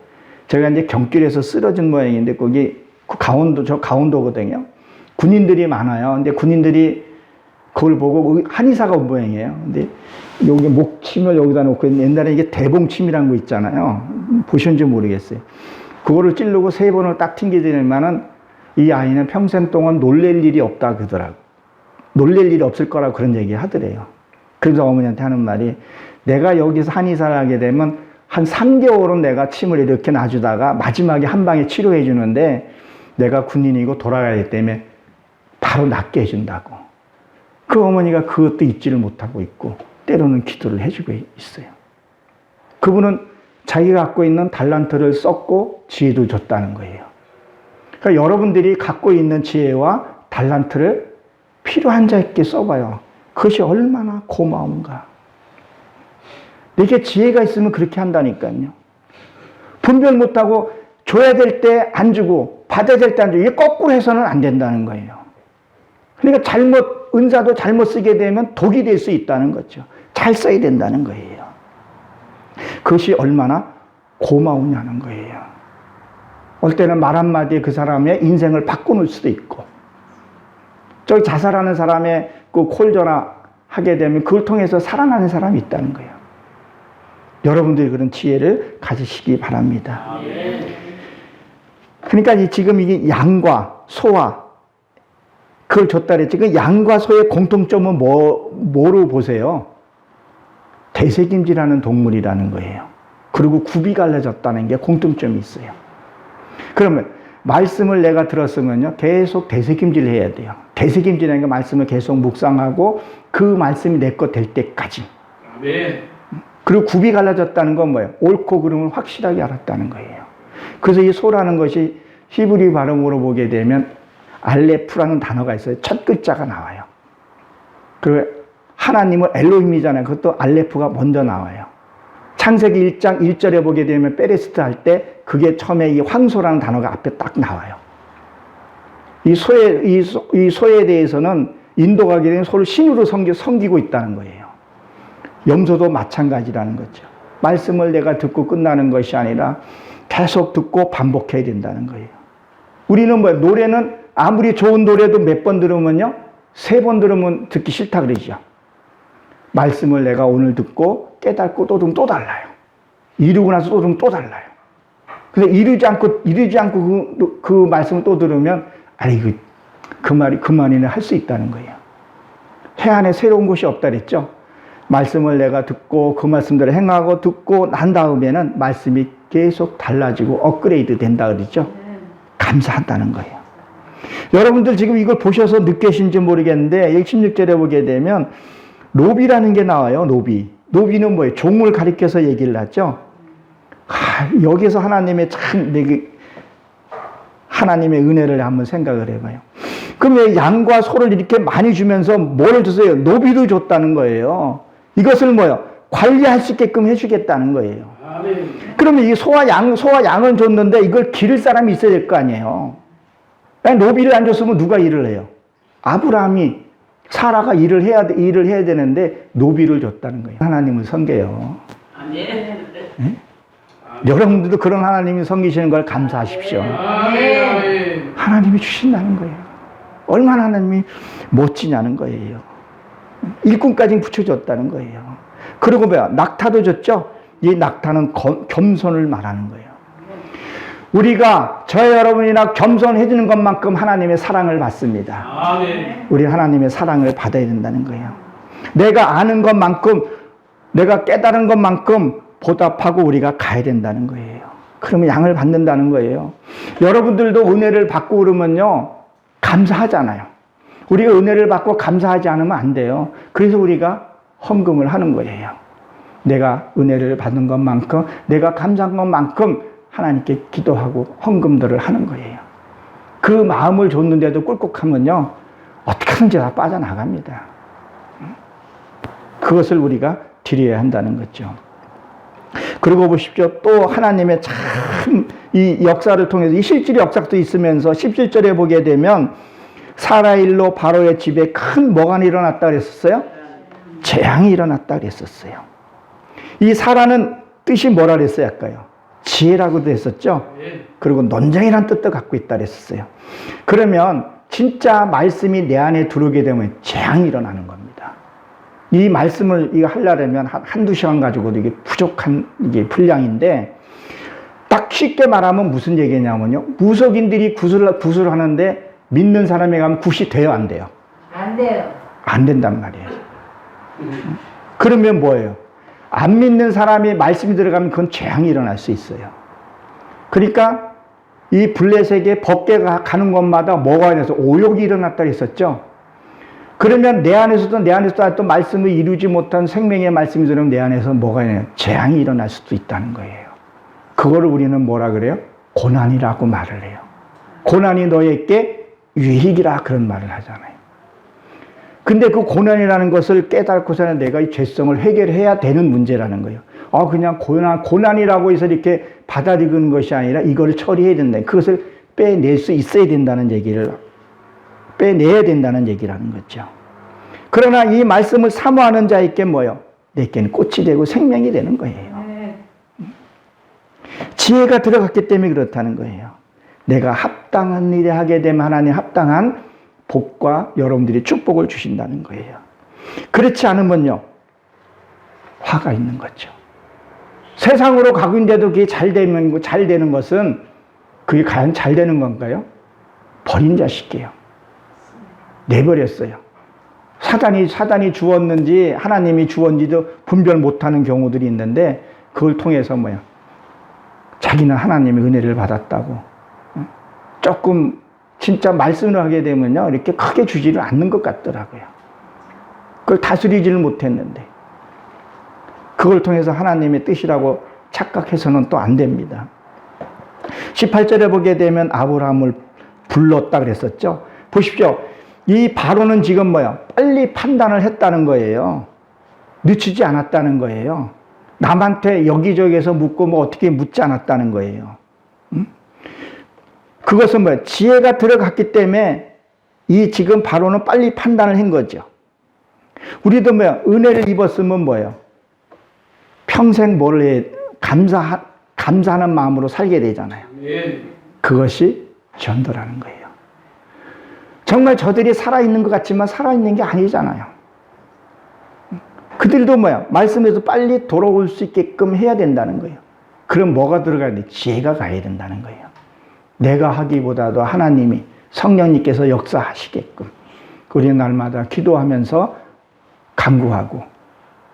제가 이제 경길에서 쓰러진 모양인데 거기 저 강원도거든요. 군인들이 많아요. 근데 군인들이 그걸 보고 한의사가 온 모양이에요. 근데 여기 목침을 여기다 놓고 옛날에 이게 대봉침이라는 거 있잖아요. 보셨는지 모르겠어요. 그거를 찌르고 3번을 딱 튕기더니만은 이 아이는 평생 동안 놀랄 일이 없다 그러더라고. 놀랄 일이 없을 거라고 그런 얘기 하더래요. 그래서 어머니한테 하는 말이 내가 여기서 한의사를 하게 되면 한 3개월은 내가 침을 이렇게 놔주다가 마지막에 한 방에 치료해 주는데 내가 군인이고 돌아가기 때문에 바로 낫게 해준다고. 그 어머니가 그것도 잊지를 못하고 있고 때로는 기도를 해주고 있어요. 그분은 자기가 갖고 있는 달란트를 썼고 지혜도 줬다는 거예요. 그러니까 여러분들이 갖고 있는 지혜와 달란트를 필요한 자에게 써봐요. 그것이 얼마나 고마운가. 내게 지혜가 있으면 그렇게 한다니까요. 분별 못하고 줘야 될 때 안 주고 받아야 될 때 안 주고 이게 거꾸로 해서는 안 된다는 거예요. 그러니까 은사도 잘못 쓰게 되면 독이 될 수 있다는 거죠. 잘 써야 된다는 거예요. 그것이 얼마나 고마우냐는 거예요. 어떨 때는 말 한마디에 그 사람의 인생을 바꿔놓을 수도 있고 저기 자살하는 사람의 그 콜 전화 하게 되면 그걸 통해서 살아나는 사람이 있다는 거예요. 여러분들이 그런 지혜를 가지시기 바랍니다. 그러니까 지금 이게 양과 소와 그걸 줬다 그랬지. 그 양과 소의 공통점은 뭐로 보세요? 대세김질하는 동물이라는 거예요. 그리고 굽이 갈라졌다는 게 공통점이 있어요. 그러면 말씀을 내가 들었으면요 계속 대세김질 해야 돼요. 대세김질하는 게 말씀을 계속 묵상하고 그 말씀이 내 것 될 때까지. 아멘. 그리고 굽이 갈라졌다는 건 뭐예요? 옳고 그름을 확실하게 알았다는 거예요. 그래서 이 소라는 것이 히브리 발음으로 보게 되면 알레프라는 단어가 있어요. 첫 글자가 나와요. 그리고 하나님은 엘로힘이잖아요. 그것도 알레프가 먼저 나와요. 창세기 1장 1절에 보게 되면 페레스트 할 때 그게 처음에 이 황소라는 단어가 앞에 딱 나와요. 이 소에 대해서는 인도가 하게 된 소를 신으로 섬기고 있다는 거예요. 염소도 마찬가지라는 거죠. 말씀을 내가 듣고 끝나는 것이 아니라 계속 듣고 반복해야 된다는 거예요. 우리는 노래는 아무리 좋은 노래도 몇 번 들으면요 3번 들으면 듣기 싫다 그러죠. 말씀을 내가 오늘 듣고 깨닫고 또 들으면 또 달라요. 이루고 나서 또 들으면 또 달라요. 근데 이루지 않고 그 말씀을 또 들으면 아이고 그 말이 그만이네 할 수 있다는 거예요. 해안에 새로운 곳이 없다 그랬죠. 말씀을 내가 듣고 그 말씀대로 행하고 듣고 난 다음에는 말씀이 계속 달라지고 업그레이드 된다 그랬죠. 감사한다는 거예요. 여러분들 지금 이걸 보셔서 느끼신지 모르겠는데 여기 16절에 보게 되면 노비라는 게 나와요. 노비는 뭐예요? 종을 가리켜서 얘기를 하죠. 여기서 하나님의 하나님의 은혜를 한번 생각을 해봐요. 그럼 왜 양과 소를 이렇게 많이 주면서 뭐를 주세요? 노비도 줬다는 거예요. 이것을 뭐요? 관리할 수 있게끔 해주겠다는 거예요. 아멘. 그러면 이 소와 양은 줬는데 이걸 기를 사람이 있어야 될 거 아니에요. 노비를 안 줬으면 누가 일을 해요? 아브라함이, 사라가 일을 해야 되는데 노비를 줬다는 거예요. 하나님을 섬겨요. 아멘. 네? 여러분들도 그런 하나님이 섬기시는 걸 감사하십시오. 아멘. 하나님이 주신다는 거예요. 얼마나 하나님이 멋지냐는 거예요. 일꾼까지 붙여줬다는 거예요. 그리고 뭐야? 낙타도 줬죠? 이 낙타는 겸손을 말하는 거예요. 우리가 저와 여러분이나 겸손해지는 것만큼 하나님의 사랑을 받습니다. 아멘. 우리 하나님의 사랑을 받아야 된다는 거예요. 내가 아는 것만큼, 내가 깨달은 것만큼 보답하고 우리가 가야 된다는 거예요. 그러면 양을 받는다는 거예요. 여러분들도 은혜를 받고 그러면요, 감사하잖아요. 우리가 은혜를 받고 감사하지 않으면 안 돼요. 그래서 우리가 헌금을 하는 거예요. 내가 은혜를 받은 것만큼, 내가 감사한 것만큼 하나님께 기도하고 헌금들을 하는 거예요. 그 마음을 줬는데도 꿀꺽하면요, 어떻게든지 다 빠져나갑니다. 그것을 우리가 드려야 한다는 거죠. 그리고 보십시오. 또 하나님의 참 이 역사를 통해서 이 실질의 역사도 있으면서 17절에 보게 되면 사라 일로 바로의 집에 큰 뭐가 일어났다 그랬었어요? 재앙이 일어났다 그랬었어요. 이 사라는 뜻이 뭐라 그랬어요? 아까요? 지혜라고도 했었죠? 그리고 논쟁이라는 뜻도 갖고 있다 그랬었어요. 그러면 진짜 말씀이 내 안에 들어오게 되면 재앙이 일어나는 겁니다. 이 말씀을 이거 하려면 한두 시간 가지고도 이게 부족한 이게 분량인데, 딱 쉽게 말하면 무슨 얘기냐면요. 무속인들이 구슬을 하는데 믿는 사람에 가면 굿이 돼요, 안 돼요? 안 돼요. 안 된단 말이에요. 그러면 뭐예요? 안 믿는 사람이 말씀이 들어가면 그건 재앙이 일어날 수 있어요. 그러니까 이 블레셋에 법계가 가는 곳마다 뭐가 일어나서 오욕이 일어났다 했었죠. 그러면 내 안에서도 또 말씀을 이루지 못한 생명의 말씀이 들으면 내 안에서 뭐가 일어나요? 재앙이 일어날 수도 있다는 거예요. 그거를 우리는 뭐라 그래요? 고난이라고 말을 해요. 고난이 너에게 유익이라 그런 말을 하잖아요. 근데 그 고난이라는 것을 깨닫고서는 내가 이 죄성을 해결해야 되는 문제라는 거예요. 그냥 고난이라고 해서 이렇게 받아들이는 것이 아니라 이거를 처리해야 된다. 그것을 빼낼 수 있어야 된다는 얘기를, 빼내야 된다는 얘기라는 거죠. 그러나 이 말씀을 사모하는 자에게 뭐요? 내게는 꽃이 되고 생명이 되는 거예요. 지혜가 들어갔기 때문에 그렇다는 거예요. 내가 합당한 일을 하게 되면 하나님 합당한 복과 여러분들이 축복을 주신다는 거예요. 그렇지 않으면요, 화가 있는 거죠. 세상으로 가고 있는데도 그게 잘 되는 것은 그게 과연 잘 되는 건가요? 버린 자식이에요. 내버렸어요. 사단이 주었는지 하나님이 주었는지도 분별 못하는 경우들이 있는데, 그걸 통해서 자기는 하나님의 은혜를 받았다고 조금 진짜 말씀을 하게 되면요, 이렇게 크게 주지를 않는 것 같더라고요. 그걸 다스리지를 못했는데, 그걸 통해서 하나님의 뜻이라고 착각해서는 또 안 됩니다. 18절에 보게 되면 아브라함을 불렀다 그랬었죠. 보십시오. 이 바로는 지금 빨리 판단을 했다는 거예요. 늦추지 않았다는 거예요. 남한테 여기저기에서 묻고 어떻게 묻지 않았다는 거예요. 그것은 지혜가 들어갔기 때문에 이 지금 바로는 빨리 판단을 한 거죠. 우리도 은혜를 입었으면 평생 감사하는 마음으로 살게 되잖아요. 그것이 전도라는 거예요. 정말 저들이 살아있는 것 같지만 살아있는 게 아니잖아요. 그들도 말씀에서 빨리 돌아올 수 있게끔 해야 된다는 거예요. 그럼 뭐가 들어가야 돼? 지혜가 가야 된다는 거예요. 내가 하기보다도 하나님이, 성령님께서 역사하시게끔 우리는 날마다 기도하면서 간구하고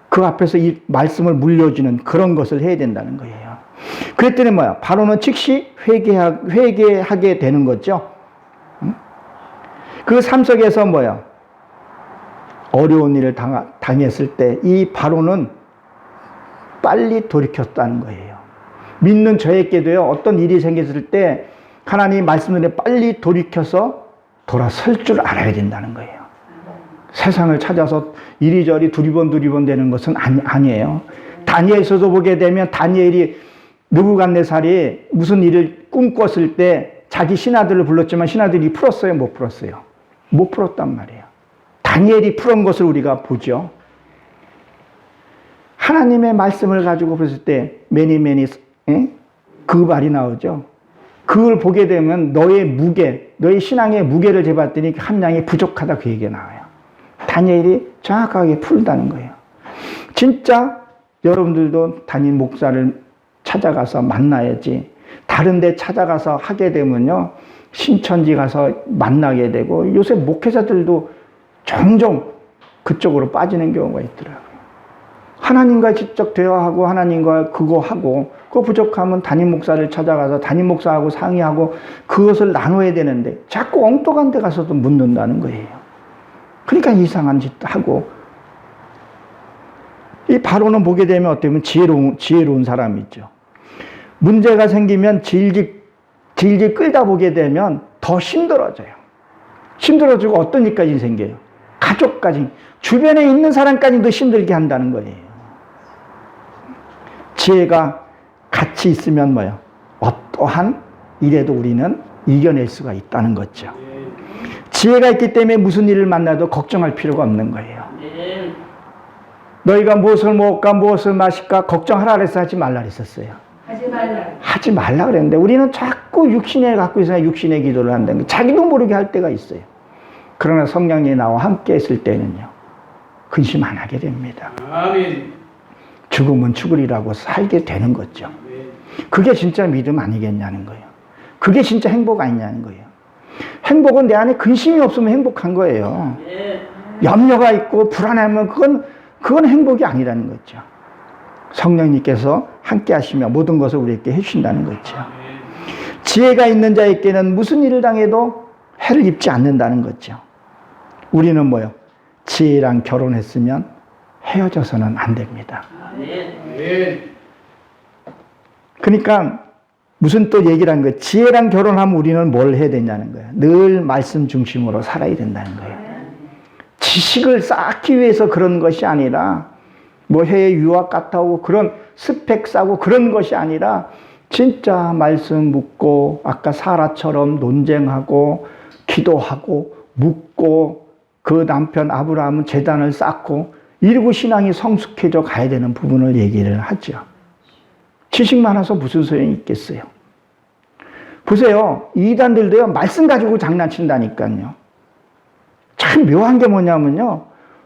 그 앞에서 이 말씀을 물려주는 그런 것을 해야 된다는 거예요. 그랬더니 바로는 즉시 회개하게 되는 거죠. 그 삶 속에서 어려운 일을 당했을 때 이 바로는 빨리 돌이켰다는 거예요. 믿는 저에게도요, 어떤 일이 생겼을 때 하나님 말씀을 빨리 돌이켜서 돌아설 줄 알아야 된다는 거예요. 세상을 찾아서 이리저리 두리번 되는 것은 아니에요. 다니엘서도 보게 되면 다니엘이 느부갓네살이 무슨 일을 꿈꿨을 때 자기 신하들을 불렀지만 신하들이 풀었어요? 못 풀었어요? 못 풀었단 말이에요. 다니엘이 풀은 것을 우리가 보죠. 하나님의 말씀을 가지고 봤을 때 매니 그 말이 나오죠. 그걸 보게 되면 너의 신앙의 무게를 재봤더니 함량이 부족하다 그 얘기가 나와요. 다니엘이 정확하게 풀다는 거예요. 진짜 여러분들도 담임 목사를 찾아가서 만나야지. 다른 데 찾아가서 하게 되면요. 신천지 가서 만나게 되고 요새 목회자들도 종종 그쪽으로 빠지는 경우가 있더라고요. 하나님과 직접 대화하고 하나님과 그거 하고 그거 부족하면 담임 목사를 찾아가서 담임 목사하고 상의하고 그것을 나눠야 되는데 자꾸 엉뚱한 데 가서도 묻는다는 거예요. 그러니까 이상한 짓도 하고 이 바로는 보게 되면 어때면 지혜로운 사람이죠. 문제가 생기면 질질 끌다 보게 되면 더 힘들어져요. 힘들어지고 어떤 일까지 생겨요? 가족까지, 주변에 있는 사람까지도 힘들게 한다는 거예요. 지혜가 같이 있으면 뭐예요? 어떠한 일에도 우리는 이겨낼 수가 있다는 거죠. 지혜가 있기 때문에 무슨 일을 만나도 걱정할 필요가 없는 거예요. 너희가 무엇을 먹을까 무엇을 마실까 걱정하라 그래서 하지 말라 그랬었어요. 하지 말라 그랬는데 우리는 자꾸 육신에 갖고 있어야 육신의 기도를 한다는 거예요. 자기도 모르게 할 때가 있어요. 그러나 성령이 나와 함께 했을 때는요. 근심 안 하게 됩니다. 아멘. 죽으면 죽으리라고 살게 되는 거죠. 그게 진짜 믿음 아니겠냐는 거예요. 그게 진짜 행복 아니냐는 거예요. 행복은 내 안에 근심이 없으면 행복한 거예요. 염려가 있고 불안하면 그건 행복이 아니라는 거죠. 성령님께서 함께 하시며 모든 것을 우리에게 해주신다는 거죠. 지혜가 있는 자에게는 무슨 일을 당해도 해를 입지 않는다는 거죠. 우리는 뭐요? 지혜랑 결혼했으면 헤어져서는 안 됩니다. 그러니까 무슨 또 얘기를 한 거예요. 지혜랑 결혼하면 우리는 뭘 해야 되냐는 거예요. 늘 말씀 중심으로 살아야 된다는 거예요. 지식을 쌓기 위해서 그런 것이 아니라 뭐 해외 유학 갔다 오고 그런 스펙 쌓고 그런 것이 아니라 진짜 말씀 묻고 아까 사라처럼 논쟁하고 기도하고 묻고 그 남편 아브라함은 제단을 쌓고 이러고 신앙이 성숙해져 가야 되는 부분을 얘기를 하죠. 지식 많아서 무슨 소용이 있겠어요. 보세요. 이단들도요. 말씀 가지고 장난친다니까요. 참 묘한 게 뭐냐면요.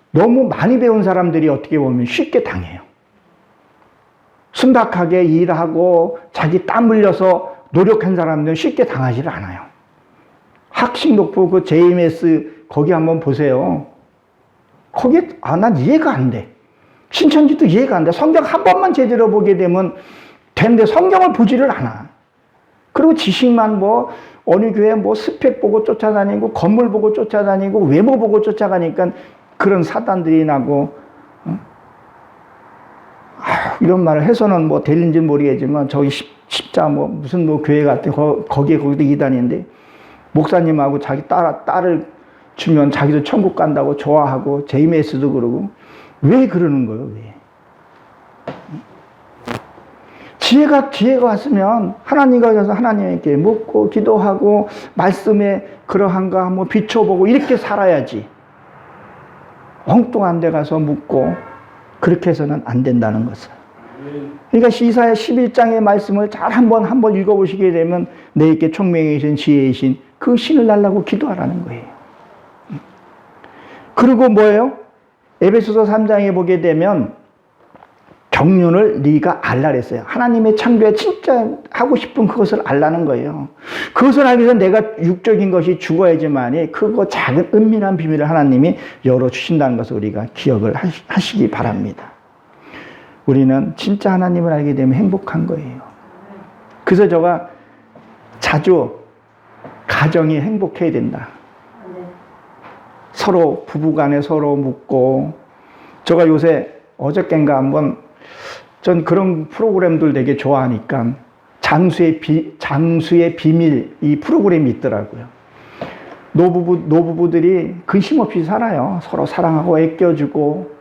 너무 많이 배운 사람들이 어떻게 보면 쉽게 당해요. 순박하게 일하고 자기 땀 흘려서 노력한 사람들은 쉽게 당하지를 않아요. 학식 높고 그 JMS 거기 한번 보세요. 거기에 난 이해가 안 돼. 신천지도 이해가 안 돼. 성경 한 번만 제대로 보게 되면 되는데 성경을 보지를 않아. 그리고 지식만 뭐 어느 교회 뭐 스펙 보고 쫓아다니고 건물 보고 쫓아다니고 외모 보고 쫓아가니까 그런 사단들이 나고 이런 말을 해서는 뭐 될는지 모르겠지만 저기 십자 뭐 무슨 뭐 교회 같은 거기도 이단인데 목사님하고 자기 딸을 주면 자기도 천국 간다고 좋아하고 JMS도 그러고 왜 그러는 거예요? 왜? 지혜가 왔으면 하나님과 가서 하나님께 묻고 기도하고 말씀에 그러한 거 한번 비춰보고 이렇게 살아야지. 엉뚱한 데 가서 묻고 그렇게 해서는 안 된다는 것을. 그러니까 이사야 11장의 말씀을 잘 한번 읽어보시게 되면 내게 총명이신 지혜이신 그 신을 달라고 기도하라는 거예요. 그리고 뭐예요? 에베소서 3장에 보게 되면 경륜을 네가 알라 그랬어요. 하나님의 창조에 진짜 하고 싶은 그것을 알라는 거예요. 그것을 알기 위해서 내가 육적인 것이 죽어야지만이 그거 작은 은밀한 비밀을 하나님이 열어주신다는 것을 우리가 기억을 하시기 바랍니다. 우리는 진짜 하나님을 알게 되면 행복한 거예요. 그래서 제가 자주 가정이 행복해야 된다. 서로 부부간에 서로 묻고 제가 요새 어저껜가 한번 전 그런 프로그램들 되게 좋아하니까 장수의 비밀 이 프로그램이 있더라고요. 노부부들이 근심 없이 살아요. 서로 사랑하고 아껴주고.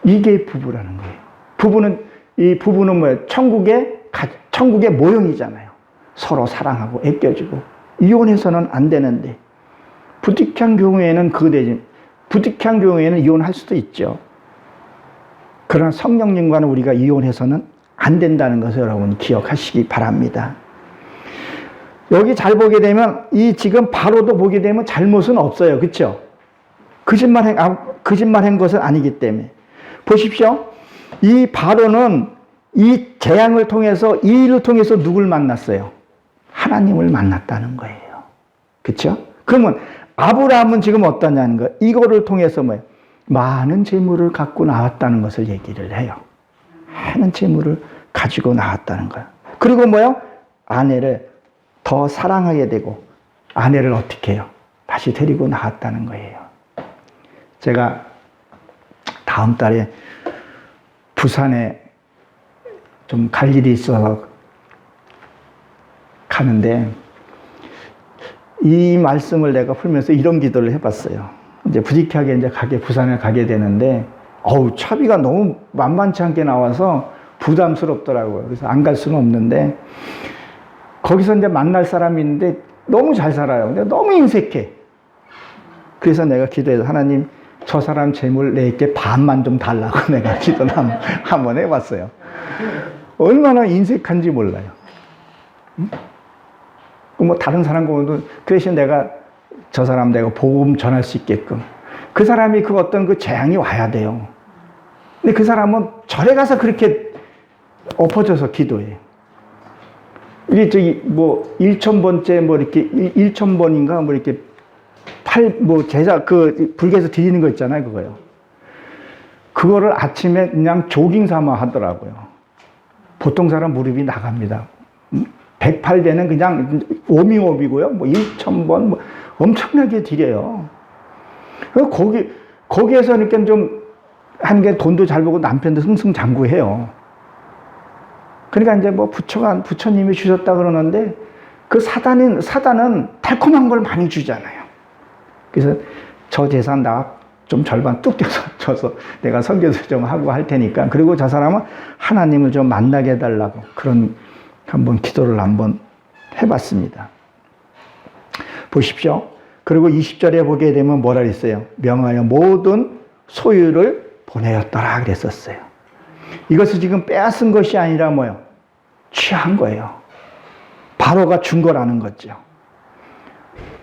이게 부부라는 거예요. 부부는 뭐예요? 천국의 모형이잖아요. 서로 사랑하고 아껴주고. 이혼해서는 안 되는데. 부득이한 경우에는 그거 되지. 부득이한 경우에는 이혼할 수도 있죠. 그러나 성령님과는 우리가 이혼해서는 안 된다는 것을 여러분 기억하시기 바랍니다. 여기 잘 보게 되면 지금 바로도 보게 되면 잘못은 없어요. 그렇죠? 거짓말한 것은 아니기 때문에. 보십시오. 이 바로는 이 재앙을 통해서 이 일을 통해서 누굴 만났어요? 하나님을 만났다는 거예요. 그렇죠? 그러면 아브라함은 지금 어떠냐는 거예요. 이거를 통해서 뭐예요? 많은 재물을 갖고 나왔다는 것을 얘기를 해요. 많은 재물을 가지고 나왔다는 거예요. 그리고 뭐요? 아내를 더 사랑하게 되고 아내를 어떻게 해요? 다시 데리고 나왔다는 거예요. 제가 다음 달에 부산에 좀 갈 일이 있어서 가는데 이 말씀을 내가 풀면서 이런 기도를 해봤어요. 이제 부득이하게 부산에 가게 되는데 차비가 너무 만만치 않게 나와서 부담스럽더라고요. 그래서 안 갈 수는 없는데 거기서 이제 만날 사람이 있는데 너무 잘 살아요. 근데 너무 인색해. 그래서 내가 기도해서 하나님 저 사람 재물 내게 반만 좀 달라고 내가 기도를 한번 해봤어요. 얼마나 인색한지 몰라요. 뭐 다른 사람 보면 그 대신 저 사람 내가 복음 전할 수 있게끔 그 사람이 어떤 그 재앙이 와야 돼요. 근데 그 사람은 절에 가서 그렇게 엎어져서 기도해요. 이게 1,000번째 이렇게 1,000번인가 이렇게 제자 불교에서 드리는 거 있잖아요, 그거요. 그거를 아침에 그냥 조깅 삼아 하더라고요. 보통 사람 무릎이 나갑니다. 108배는 그냥 워밍업이고요. 1,000번 엄청나게 드려요. 거기에서 이렇게 좀 한 게 돈도 잘 벌고 남편도 승승장구해요. 그러니까 이제 부처님이 주셨다 그러는데 그 사단은 달콤한 걸 많이 주잖아요. 그래서 저 재산 나 좀 절반 뚝 떼서 내가 설교도 좀 하고 할 테니까. 그리고 저 사람은 하나님을 좀 만나게 해달라고 그런 기도를 한번 해봤습니다. 보십시오. 그리고 20절에 보게 되면 뭐라 그랬어요? 명하여 모든 소유를 보내었더라 그랬었어요. 이것을 지금 빼앗은 것이 아니라 뭐요? 취한 거예요. 바로가 준 거라는 거죠.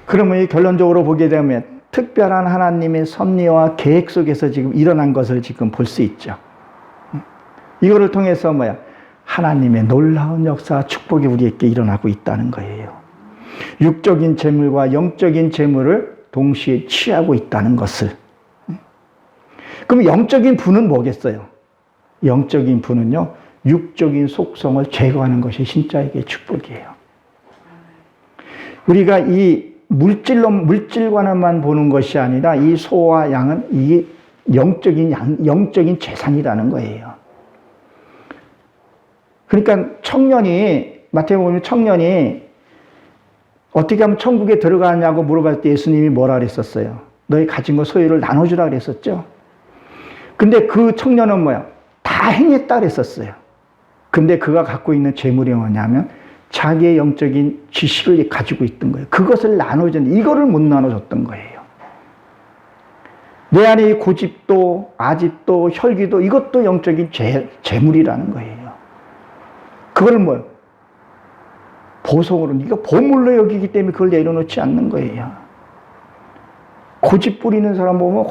그러면 결론적으로 보게 되면 특별한 하나님의 섭리와 계획 속에서 지금 일어난 것을 지금 볼 수 있죠. 이거를 통해서 하나님의 놀라운 역사, 축복이 우리에게 일어나고 있다는 거예요. 육적인 재물과 영적인 재물을 동시에 취하고 있다는 것을. 그럼 영적인 부는 뭐겠어요? 영적인 부는요, 육적인 속성을 제거하는 것이 신자에게 축복이에요. 우리가 이 물질과만 보는 것이 아니라 이 소와 양은 이 영적인 재산이라는 거예요. 그러니까 마태복음 청년이 어떻게 하면 천국에 들어가냐고 물어봤을 때 예수님이 뭐라 그랬었어요? 너희 가진 거 소유를 나눠주라 그랬었죠. 근데 그 청년은 다 행했다 그랬었어요. 근데 그가 갖고 있는 재물이 뭐냐면 자기의 영적인 지식을 가지고 있던 거예요. 그것을 나눠줬는데 이거를 못 나눠줬던 거예요. 내 안에 고집도 아집도 혈기도 이것도 영적인 재물이라는 거예요. 그걸 보석으로 네가 보물로 여기기 때문에 그걸 내려놓지 않는 거예요. 고집 부리는 사람 보면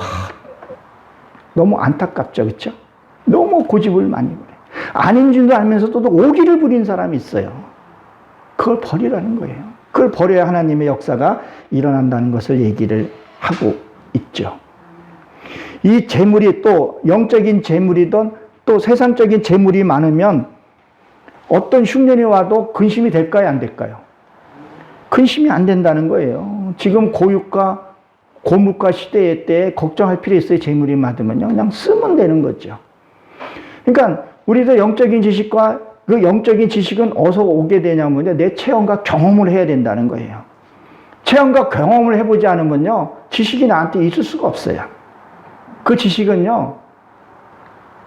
너무 안타깝죠, 그렇죠? 너무 고집을 많이 부려. 아닌 줄도 알면서도 오기를 부린 사람이 있어요. 그걸 버리라는 거예요. 그걸 버려야 하나님의 역사가 일어난다는 것을 얘기를 하고 있죠. 이 재물이 또 영적인 재물이든 또 세상적인 재물이 많으면 어떤 흉년이 와도 근심이 될까요, 안 될까요? 근심이 안 된다는 거예요. 지금 고유가 고물가 시대에 때 걱정할 필요 있어요. 재물이 많으면요. 그냥 쓰면 되는 거죠. 그러니까 우리도 영적인 지식과 그 영적인 지식은 어디서 오게 되냐면요. 내 체험과 경험을 해야 된다는 거예요. 체험과 경험을 해보지 않으면요, 지식이 나한테 있을 수가 없어요. 그 지식은요,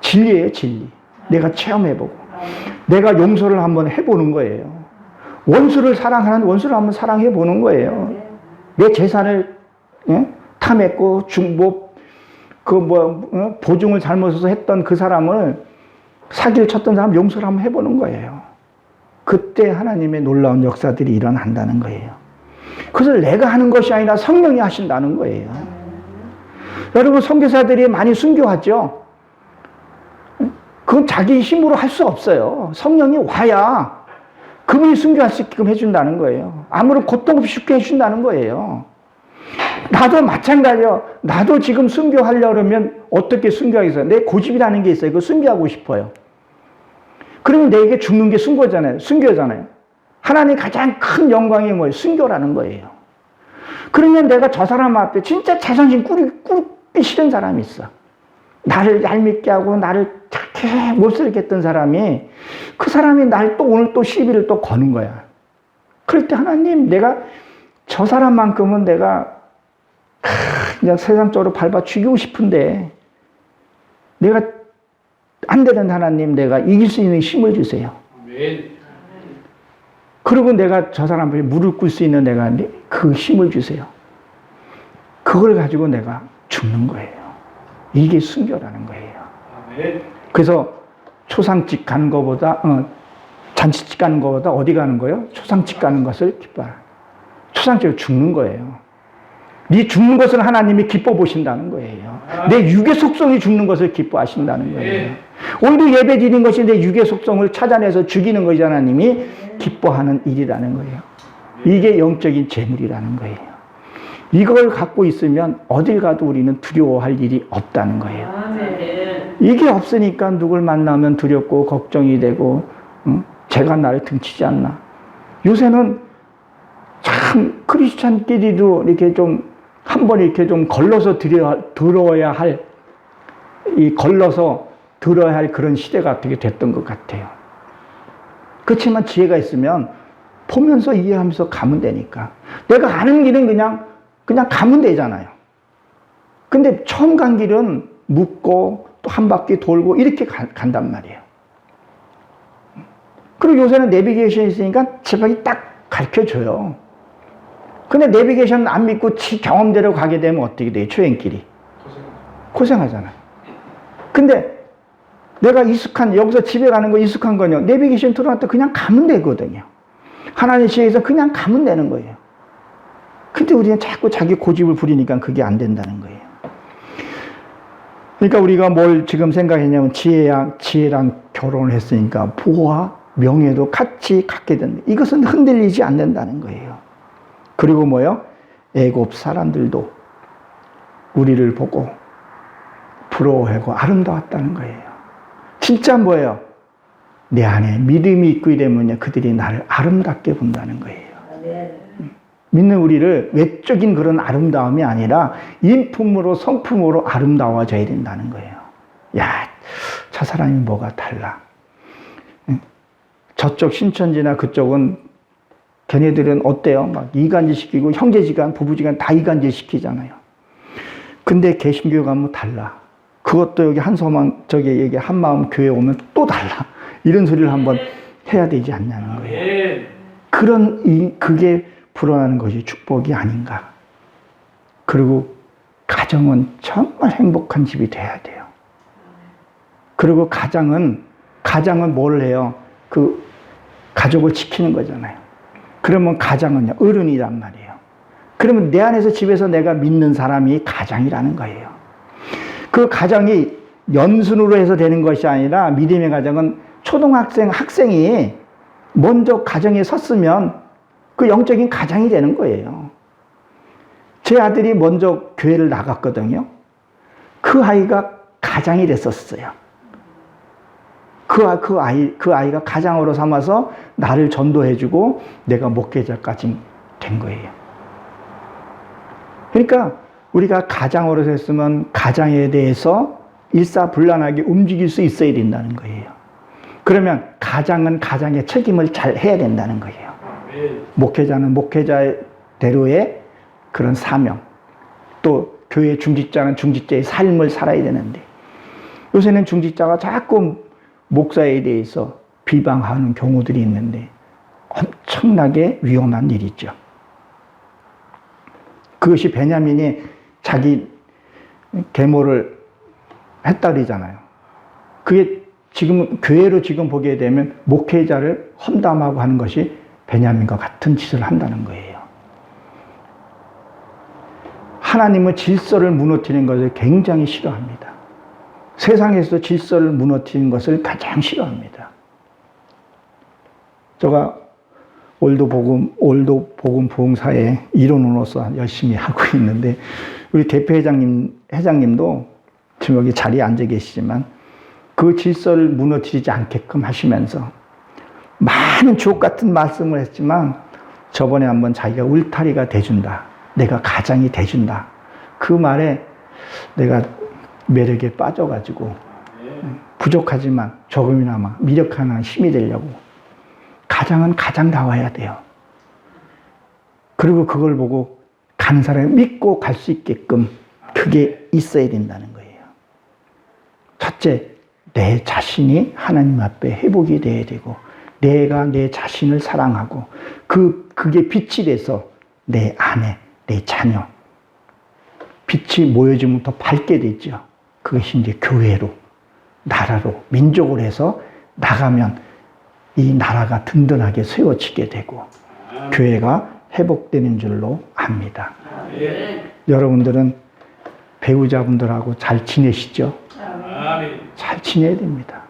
진리예요, 진리. 내가 체험해보고, 내가 용서를 한번 해보는 거예요. 원수를 사랑하는 원수를 한번 사랑해보는 거예요. 내 재산을 탐했고, 보증을 잘못해서 했던 그 사람을, 사기를 쳤던 사람 용서를 한번 해보는 거예요. 그때 하나님의 놀라운 역사들이 일어난다는 거예요. 그것을 내가 하는 것이 아니라 성령이 하신다는 거예요. 여러분, 선교사들이 많이 순교하죠? 그건 자기 힘으로 할 수 없어요. 성령이 와야 그분이 순교할 수 있게끔 해준다는 거예요. 아무런 고통 없이 쉽게 해준다는 거예요. 나도 마찬가지예요. 나도 지금 순교하려고 그러면 어떻게 순교하겠어요? 내 고집이라는 게 있어요. 그거 순교하고 싶어요. 그러면 내게 죽는 게 순교잖아요. 하나님 가장 큰 영광이 뭐예요? 순교라는 거예요. 그러면 내가 저 사람 앞에 진짜 자존심 꿇기 싫은 사람이 있어. 나를 얄밉게 하고 나를 착해 못살게 했던 사람이, 그 사람이 날 또 오늘 또 시비를 또 거는 거야. 그럴 때 하나님, 내가 저 사람만큼은 내가 그냥 세상적으로 밟아 죽이고 싶은데 내가 안 되는 하나님, 내가 이길 수 있는 힘을 주세요. 아멘. 그리고 내가 저 사람 앞에 무릎 꿇을 수 있는 내가 그 힘을 주세요. 그걸 가지고 내가 죽는 거예요. 이게 순교라는 거예요. 아멘. 그래서 초상집 가는 것보다, 잔치집 가는 것보다 어디 가는 거예요? 초상집 가는 것을 기뻐하라. 초상집에 죽는 거예요. 네 죽는 것을 하나님이 기뻐 보신다는 거예요. 내 육의 속성이 죽는 것을 기뻐하신다는 거예요. 오늘도 예배 드리는 것이 내 육의 속성을 찾아내서 죽이는 것이 하나님이 기뻐하는 일이라는 거예요. 이게 영적인 재물이라는 거예요. 이걸 갖고 있으면 어딜 가도 우리는 두려워할 일이 없다는 거예요. 이게 없으니까 누굴 만나면 두렵고 걱정이 되고, 제가 나를 등치지 않나. 요새는 참 크리스찬끼리도 이렇게 좀 한번 이렇게 좀 걸러서 들어야 할, 걸러서 들어야 할 그런 시대가 어떻게 됐던 것 같아요. 그렇지만 지혜가 있으면 보면서 이해하면서 가면 되니까. 내가 아는 길은 그냥 가면 되잖아요. 근데 처음 간 길은 묻고 또 한 바퀴 돌고 이렇게 간단 말이에요. 그리고 요새는 내비게이션이 있으니까 제방이 딱 가르쳐줘요. 근데 내비게이션 안 믿고 지 경험대로 가게 되면 어떻게 돼요? 초행길이. 고생하잖아요. 근데 내가 여기서 집에 가는 거 익숙한 거요. 내비게이션 틀어놨다 그냥 가면 되거든요. 하나님의 지혜에서 그냥 가면 되는 거예요. 근데 우리는 자꾸 자기 고집을 부리니까 그게 안 된다는 거예요. 그러니까 우리가 뭘 지금 생각했냐면 지혜랑 결혼을 했으니까 부와 명예도 같이 갖게 된다. 이것은 흔들리지 않는다는 거예요. 그리고 뭐요? 애굽 사람들도 우리를 보고 부러워하고 아름다웠다는 거예요. 진짜 뭐예요? 내 안에 믿음이 있기 때문에 그들이 나를 아름답게 본다는 거예요. 믿는 우리를 외적인 그런 아름다움이 아니라 인품으로 성품으로 아름다워져야 된다는 거예요. 야, 저 사람이 뭐가 달라. 저쪽 신천지나 그쪽은 걔네들은 어때요? 막 이간질 시키고 형제지간, 부부지간 다 이간질 시키잖아요. 근데 개신교 가면 달라. 그것도 여기 여기 한마음 교회 오면 또 달라. 이런 소리를 한번 해야 되지 않냐는 거예요. 그게 불어나는 것이 축복이 아닌가. 그리고 가정은 정말 행복한 집이 돼야 돼요. 그리고 가정은 뭘 해요? 그 가족을 지키는 거잖아요. 그러면 가정은요, 어른이란 말이에요. 그러면 내 안에서 집에서 내가 믿는 사람이 가정이라는 거예요. 그 가정이 연순으로 해서 되는 것이 아니라 믿음의 가정은 학생이 먼저 가정에 섰으면 그 영적인 가장이 되는 거예요. 제 아들이 먼저 교회를 나갔거든요. 그 아이가 가장이 됐었어요. 그 아이가 가장으로 삼아서 나를 전도해주고 내가 목회자까지 된 거예요. 그러니까 우리가 가장으로 했으면 가장에 대해서 일사불란하게 움직일 수 있어야 된다는 거예요. 그러면 가장은 가장의 책임을 잘 해야 된다는 거예요. 목회자는 목회자의 대로의 그런 사명, 또 교회 중직자는 중직자의 삶을 살아야 되는데, 요새는 중직자가 자꾸 목사에 대해서 비방하는 경우들이 있는데 엄청나게 위험한 일이죠. 그것이 베냐민이 자기 계모를 했다 그러잖아요. 그게 지금 교회로 지금 보게 되면 목회자를 험담하고 하는 것이 베냐민과 같은 짓을 한다는 거예요. 하나님은 질서를 무너뜨리는 것을 굉장히 싫어합니다. 세상에서 질서를 무너뜨리는 것을 가장 싫어합니다. 제가 올도 복음 부흥사의 일원으로서 열심히 하고 있는데, 우리 대표 회장님도 지금 여기 자리에 앉아 계시지만 그 질서를 무너뜨리지 않게끔 하시면서 많은 주옥 같은 말씀을 했지만, 저번에 한번 자기가 울타리가 돼준다, 내가 가장이 돼준다, 그 말에 내가 매력에 빠져가지고 부족하지만 조금이나마 미력하는 힘이 되려고, 가장은 가장다워야 돼요. 그리고 그걸 보고 가는 사람이 믿고 갈 수 있게끔 그게 있어야 된다는 거예요. 첫째, 내 자신이 하나님 앞에 회복이 돼야 되고, 내가 내 자신을 사랑하고 그게 빛이 돼서 내 아내, 내 자녀, 빛이 모여지면 더 밝게 되죠. 그것이 이제 교회로, 나라로, 민족으로 해서 나가면 이 나라가 든든하게 세워지게 되고 교회가 회복되는 줄로 압니다. 여러분들은 배우자분들하고 잘 지내시죠? 잘 지내야 됩니다.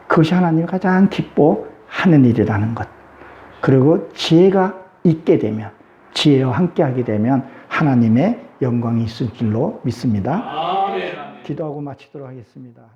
그것이 하나님이 가장 기뻐하는 일이라는 것. 그리고 지혜가 있게 되면, 지혜와 함께하게 되면 하나님의 영광이 있을 줄로 믿습니다. 기도하고 마치도록 하겠습니다.